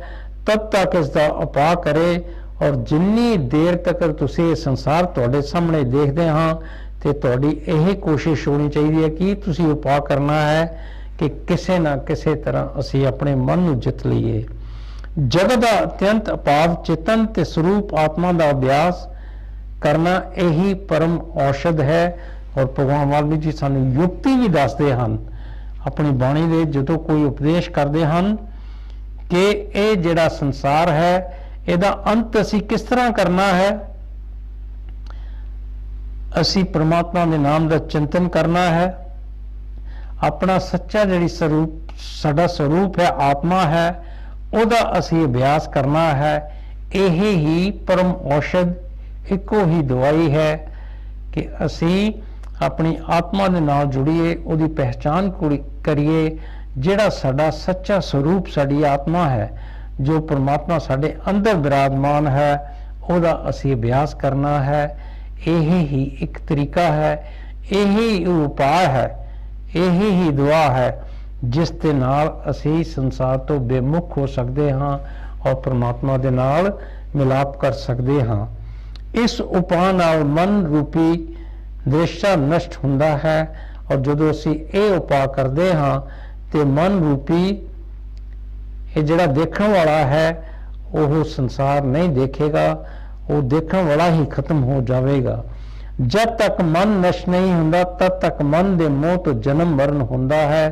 तब तक इसका उपाय करे। और जिन्नी देर तक तुसीं संसार तुहाडे सामने देखते हाँ तो तुहाडी यही कोशिश होनी चाहिए है कि तुसीं उपाय करना है कि किसी ना किसी तरह असी अपने मन नूं जित लईए। जगत का अत्यंत अपाव चेतन ते स्वरूप आत्मा का अभ्यास करना यही परम औषध है। और भगवान वाल्मीकि जी सानू युक्ति भी दसते हैं अपनी बाणी दे जदों कोई उपदेश करते हैं कि ये जिहड़ा संसार है ਇਹਦਾ अंत असी किस तरह करना है। असी परमात्मा के नाम का चिंतन करना है। अपना सच्चा जिहड़ी स्वरूप साडा स्वरूप है आत्मा है ਉਹਦਾ असी अभ्यास करना है। यही ही परम औषध इको ही दवाई है कि असी अपनी आत्मा के नाल जुड़िए, उसकी पहचान करिए। जिहड़ा साडा सच्चा स्वरूप साडी आत्मा है, जो परमात्मा साडे अंदर विराजमान है, ਉਹਦਾ असी अभ्यास करना है। यही ही एक तरीका है, यही उपाय है, यही ही दुआ है जिस दे नाल असी संसार तो बेमुख हो सकते हाँ और परमात्मा दे नाल मिलाप कर सकते हाँ। इस उपाय नाल मन रूपी दृष्टा नष्ट हुंदा है। और जदों असी ये उपाय करते हाँ तो मन रूपी ये जिहड़ा देखने वाला है वो संसार नहीं देखेगा, वो देखने वाला ही खत्म हो जाएगा। जब तक मन नष्ट नहीं हुंदा तब तक मन दे मोह तो जन्म मरण हुंदा है।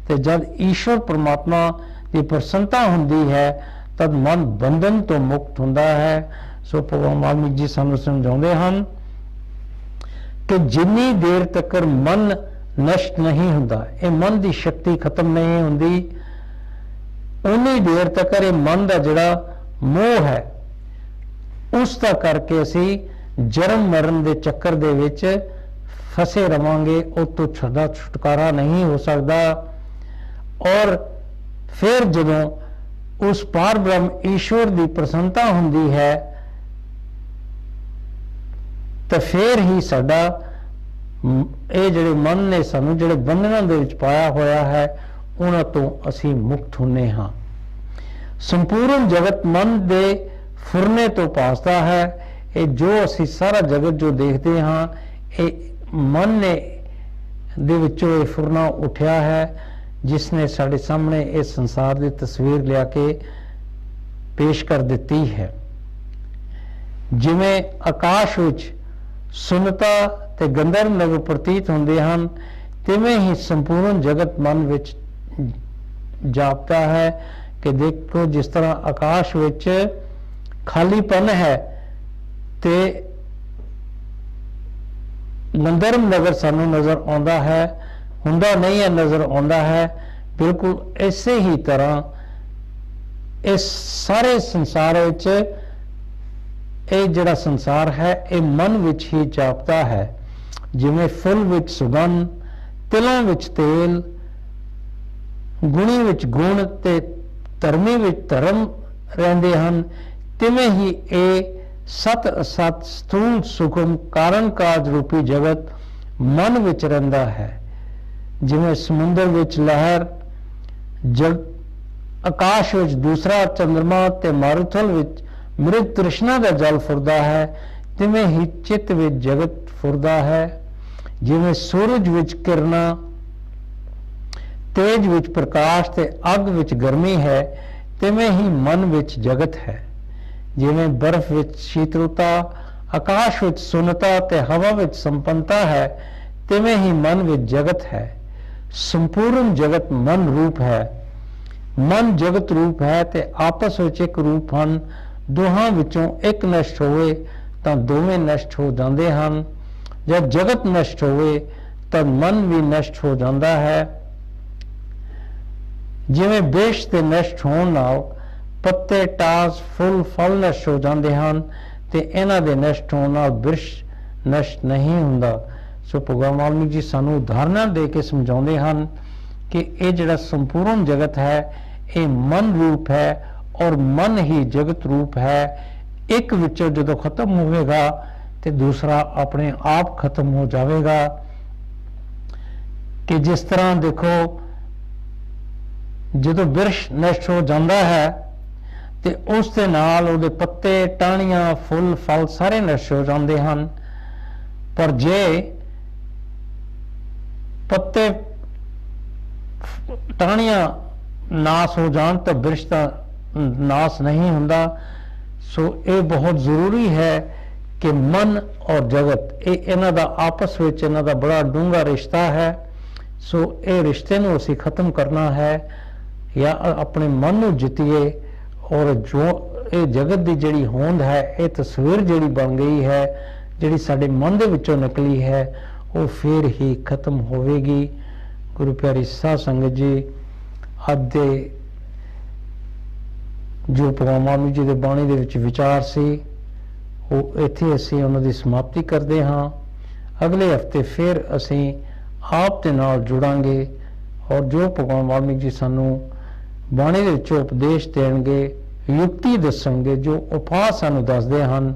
तो जब ईश्वर परमात्मा की प्रसन्नता हुंदी है तब मन बंधन तो मुक्त हुंदा है। सो भगवान वाल्मीकि जी सानू समझाते हैं कि जिन्नी देर तक मन नष्ट नहीं हुंदा, ये मन की शक्ति खत्म नहीं हुंदी, उन्नी देर तक ये मन का जिहड़ा मोह है उसका करके असी जन्म मरण के चक्कर दे विच फसे रवांगे। उस तो छड़ा छुटकारा नहीं हो सकता। और फिर जदों उस पार ब्रह्म ईश्वर की प्रसन्नता हुंदी है तो फिर ही साडा ये जिहड़े मन ने सानू जिहड़े बंधनां दे विच पाया होया है उन्हां तो असी मुक्त हुन्ने हाँ। संपूर्ण जगत मन दे फुरने तो पासदा है। ये जो असी सारा जगत जो देखते हाँ ये मन ने दे विचों ये फुरना उठिया है, जिसने साडे सामने इस संसार की तस्वीर लिया के पेश कर दी है। जिवें आकाश विच सुनता ते गंधर्व नगर प्रतीत होंदे हन, तिवें ही संपूर्ण जगत मन विच जापता है कि देखो जिस तरह आकाश विच खालीपन है ते गंधर्व नगर सानू नजर आंदा है, हुंदा नहीं है नजर आंदा है। बिल्कुल इसे ही तरह इस सारे संसार विच ये जिहड़ा संसार है ये मन विच ही जापता है। जिवें फुल विच सुगंध, तिलों विच तेल, गुणी विच गुण ते धर्मी विच धर्म रहिंदे हन, तिवें ही ये सत असत स्थूल सुखम कारण काज रूपी जगत मन विच रहिंदा है। जिवें समुंदर विच लहर, जग आकाश विच दूसरा चंद्रमा ते मारुथल विच मृग तृष्णा का जल फुरदा है, तिवें ही चित्त विच जगत फुरदा है। जिवें सूरज विच किरणा, तेज विच प्रकाश ते अग विच गर्मी है, तिवें ही मन विच जगत है। जिवें बर्फ विच शीतलता, आकाश विच सुन्नता ते हवा विच संपन्नता है, तिवें ही मन विच जगत है। संपूर्ण जगत मन रूप है। ਮਨ ਜਗਤ ਰੂਪ ਹੈ ਤੇ ਆਪਸ ਵਿੱਚ ਇੱਕ ਰੂਪ ਹਨ। ਦੋਹਾਂ ਵਿੱਚੋਂ ਇੱਕ ਨਸ਼ਟ ਹੋਵੇ ਤਾਂ ਦੋਵੇਂ ਨਸ਼ਟ ਹੋ ਜਾਂਦੇ ਹਨ। ਜਦ ਜਗਤ ਨਸ਼ਟ ਹੋਵੇ ਤਾਂ ਮਨ ਵੀ ਨਸ਼ਟ ਹੋ ਜਾਂਦਾ ਹੈ। ਜਿਵੇਂ ਬੇਸ਼ ਦੇ ਨਸ਼ਟ ਹੋਣ ਨਾਲ ਪੱਤੇ, ਟਾਸ, ਫੁੱਲ, ਫਲ ਨਸ਼ਟ ਹੋ ਜਾਂਦੇ ਹਨ ਤੇ ਇਹਨਾਂ ਦੇ ਨਸ਼ਟ ਹੋਣ ਨਾਲ ਬਿਰਸ਼ ਨਸ਼ਟ ਨਹੀਂ ਹੁੰਦਾ। ਸੋ ਭਗਵਾਨ ਵਾਲਮੀਕ ਜੀ ਸਾਨੂੰ ਉਦਾਹਰਨਾਂ ਦੇ ਕੇ ਸਮਝਾਉਂਦੇ ਹਨ ਕਿ ਇਹ ਜਿਹੜਾ ਸੰਪੂਰਨ ਜਗਤ ਹੈ ਇਹ ਮਨ ਰੂਪ ਹੈ ਔਰ ਮਨ ਹੀ ਜਗਤ ਰੂਪ ਹੈ। ਇੱਕ ਵਿੱਚੋਂ ਜਦੋਂ ਖਤਮ ਹੋਵੇਗਾ ਤੇ ਦੂਸਰਾ ਆਪਣੇ ਆਪ ਖਤਮ ਹੋ ਜਾਵੇਗਾ। ਕਿ ਜਿਸ ਤਰ੍ਹਾਂ ਦੇਖੋ ਜਦੋਂ ਬਿਰਸ਼ ਨਸ਼ਟ ਹੋ ਜਾਂਦਾ ਹੈ ਤੇ ਉਸ ਦੇ ਨਾਲ ਉਹਦੇ ਪੱਤੇ, ਟਾਹਣੀਆਂ, ਫੁੱਲ, ਫਲ ਸਾਰੇ ਨਸ਼ਟ ਹੋ ਜਾਂਦੇ ਹਨ। ਪਰ ਜੇ ਪੱਤੇ, ਟਾਹਣੀਆਂ ਨਾਸ ਹੋ ਜਾਣ ਤਾਂ ਬਿਰਸ਼ ਦਾ ਨਾਸ ਨਹੀਂ ਹੁੰਦਾ। ਸੋ ਇਹ ਬਹੁਤ ਜ਼ਰੂਰੀ ਹੈ ਕਿ ਮਨ ਔਰ ਜਗਤ ਇਹਨਾਂ ਦਾ ਆਪਸ ਵਿੱਚ ਇਹਨਾਂ ਦਾ ਬੜਾ ਡੂੰਘਾ ਰਿਸ਼ਤਾ ਹੈ। ਸੋ ਇਹ ਰਿਸ਼ਤੇ ਨੂੰ ਅਸੀਂ ਖਤਮ ਕਰਨਾ ਹੈ ਜਾਂ ਆਪਣੇ ਮਨ ਨੂੰ ਜਿੱਤੀਏ। ਔਰ ਜੋ ਇਹ ਜਗਤ ਦੀ ਜਿਹੜੀ ਹੋਂਦ ਹੈ, ਇਹ ਤਸਵੀਰ ਜਿਹੜੀ ਬਣ ਗਈ ਹੈ, ਜਿਹੜੀ ਸਾਡੇ ਮਨ ਦੇ ਵਿੱਚੋਂ ਨਿਕਲੀ ਹੈ, ਉਹ ਫਿਰ ਹੀ ਖਤਮ ਹੋਵੇਗੀ। ਗੁਰੂ ਪਿਆਰੀ ਸਾਧ ਸੰਗਤ ਜੀ, ਅੱਜ ਦੇ ਜੋ ਭਗਵਾਨ ਵਾਲਮੀਕ ਜੀ ਦੇ ਬਾਣੀ ਦੇ ਵਿੱਚ ਵਿਚਾਰ ਸੀ ਉਹ ਇੱਥੇ ਅਸੀਂ ਉਹਨਾਂ ਦੀ ਸਮਾਪਤੀ ਕਰਦੇ ਹਾਂ। ਅਗਲੇ ਹਫਤੇ ਫਿਰ ਅਸੀਂ ਆਪ ਦੇ ਨਾਲ ਜੁੜਾਂਗੇ ਔਰ ਜੋ ਭਗਵਾਨ ਵਾਲਮੀਕ ਜੀ ਸਾਨੂੰ ਬਾਣੀ ਦੇ ਵਿੱਚੋਂ ਉਪਦੇਸ਼ ਦੇਣਗੇ, ਯੁਕਤੀ ਦੱਸਣਗੇ, ਜੋ ਉਪਾਅ ਸਾਨੂੰ ਦੱਸਦੇ ਹਨ,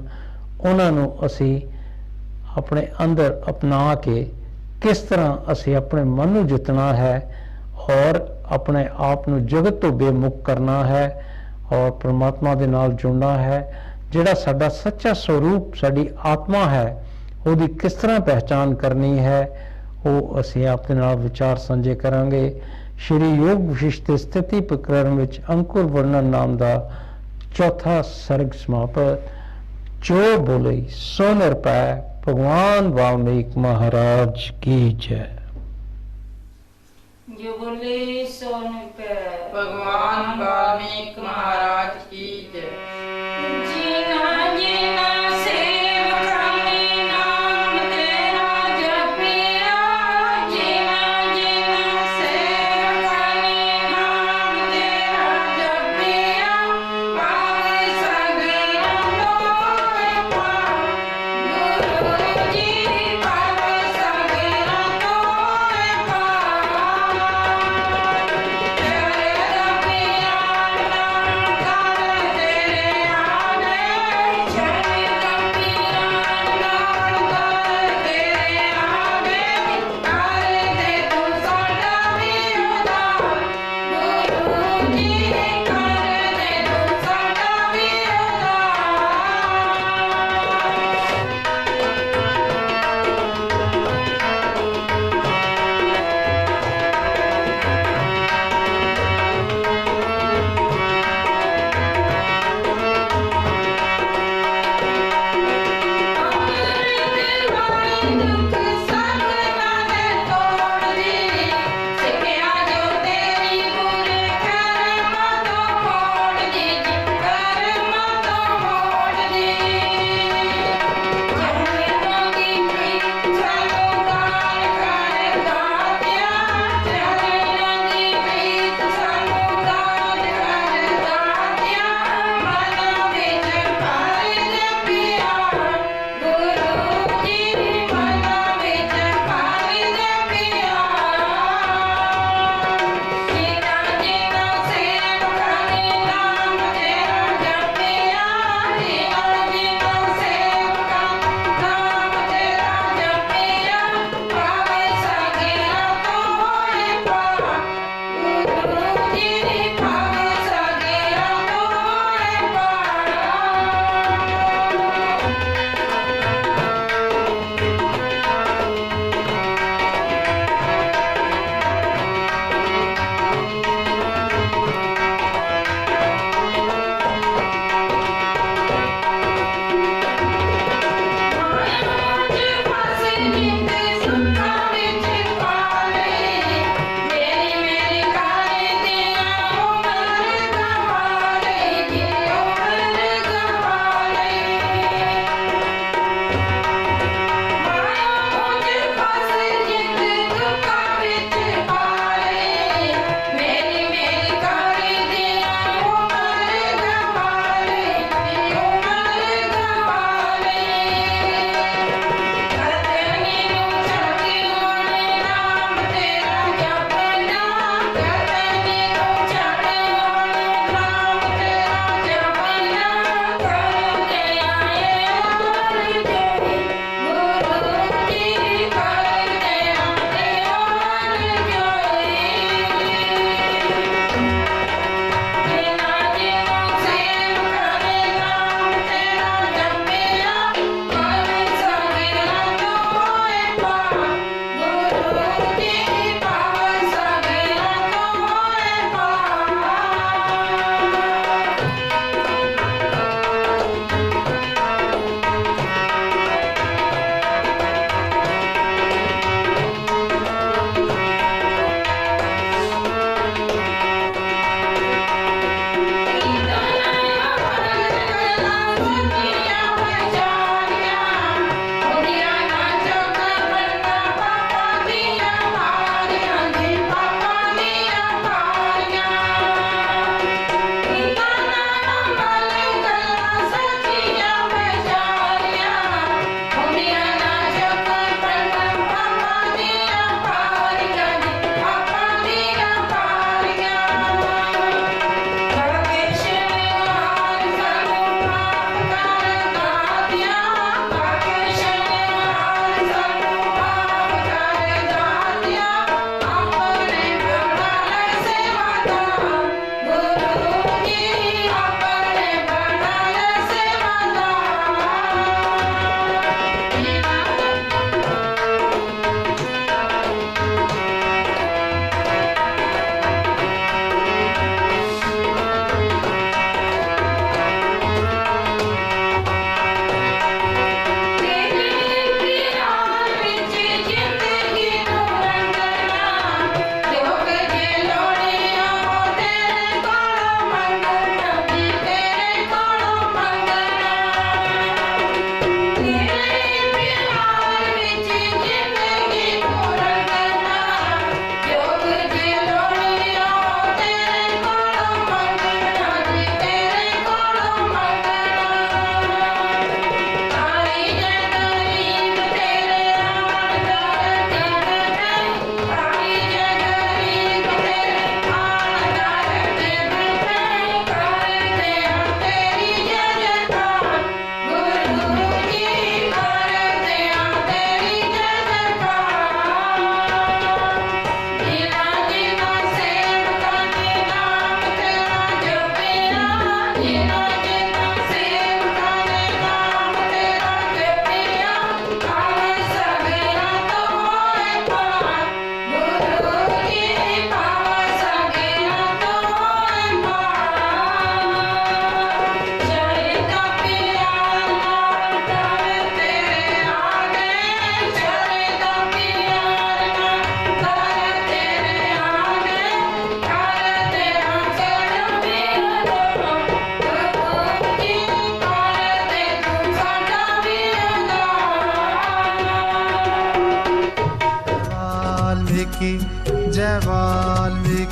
ਉਹਨਾਂ ਨੂੰ ਅਸੀਂ ਆਪਣੇ ਅੰਦਰ ਅਪਣਾ ਕੇ ਕਿਸ ਤਰ੍ਹਾਂ ਅਸੀਂ ਆਪਣੇ ਮਨ ਨੂੰ ਜਿੱਤਣਾ ਹੈ ਔਰ ਆਪਣੇ ਆਪ ਨੂੰ ਜਗਤ ਤੋਂ ਬੇਮੁਖ ਕਰਨਾ ਹੈ ਔਰ ਪ੍ਰਮਾਤਮਾ ਦੇ ਨਾਲ ਜੁੜਨਾ ਹੈ। ਜਿਹੜਾ ਸਾਡਾ ਸੱਚਾ ਸਰੂਪ, ਸਾਡੀ ਆਤਮਾ ਹੈ, ਉਹਦੀ ਕਿਸ ਤਰ੍ਹਾਂ ਪਹਿਚਾਨ ਕਰਨੀ ਹੈ, ਉਹ ਅਸੀਂ ਆਪਣੇ ਨਾਲ ਵਿਚਾਰ ਸਾਂਝੇ ਕਰਾਂਗੇ। ਸ਼੍ਰੀ ਯੋਗ ਵਿਸ਼ਿਸ਼ਟ ਸਥਿਤੀ ਪ੍ਰਕਰਣ ਵਿੱਚ ਅੰਕੁਰ ਵਰਣਨ ਨਾਮ ਦਾ ਚੌਥਾ ਸਰਗ ਸਮਾਪਤ। ਜੋ ਬੋਲੇ ਸੋ ਨਿਰਭੈ। भगवान वाल्मीकि महाराज की जय। जो बोले सो पे भगवान वाल्मीकि महाराज की जय। जीना जीना सेवकानी नाम तेरा जपिया। जीना जीना सेवकानी नाम तेरा जपिया। पावे सगरा तोय पार। गुरु जी पावे सगरा तोय पार। तेरे जपिया नाम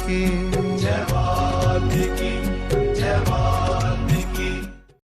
की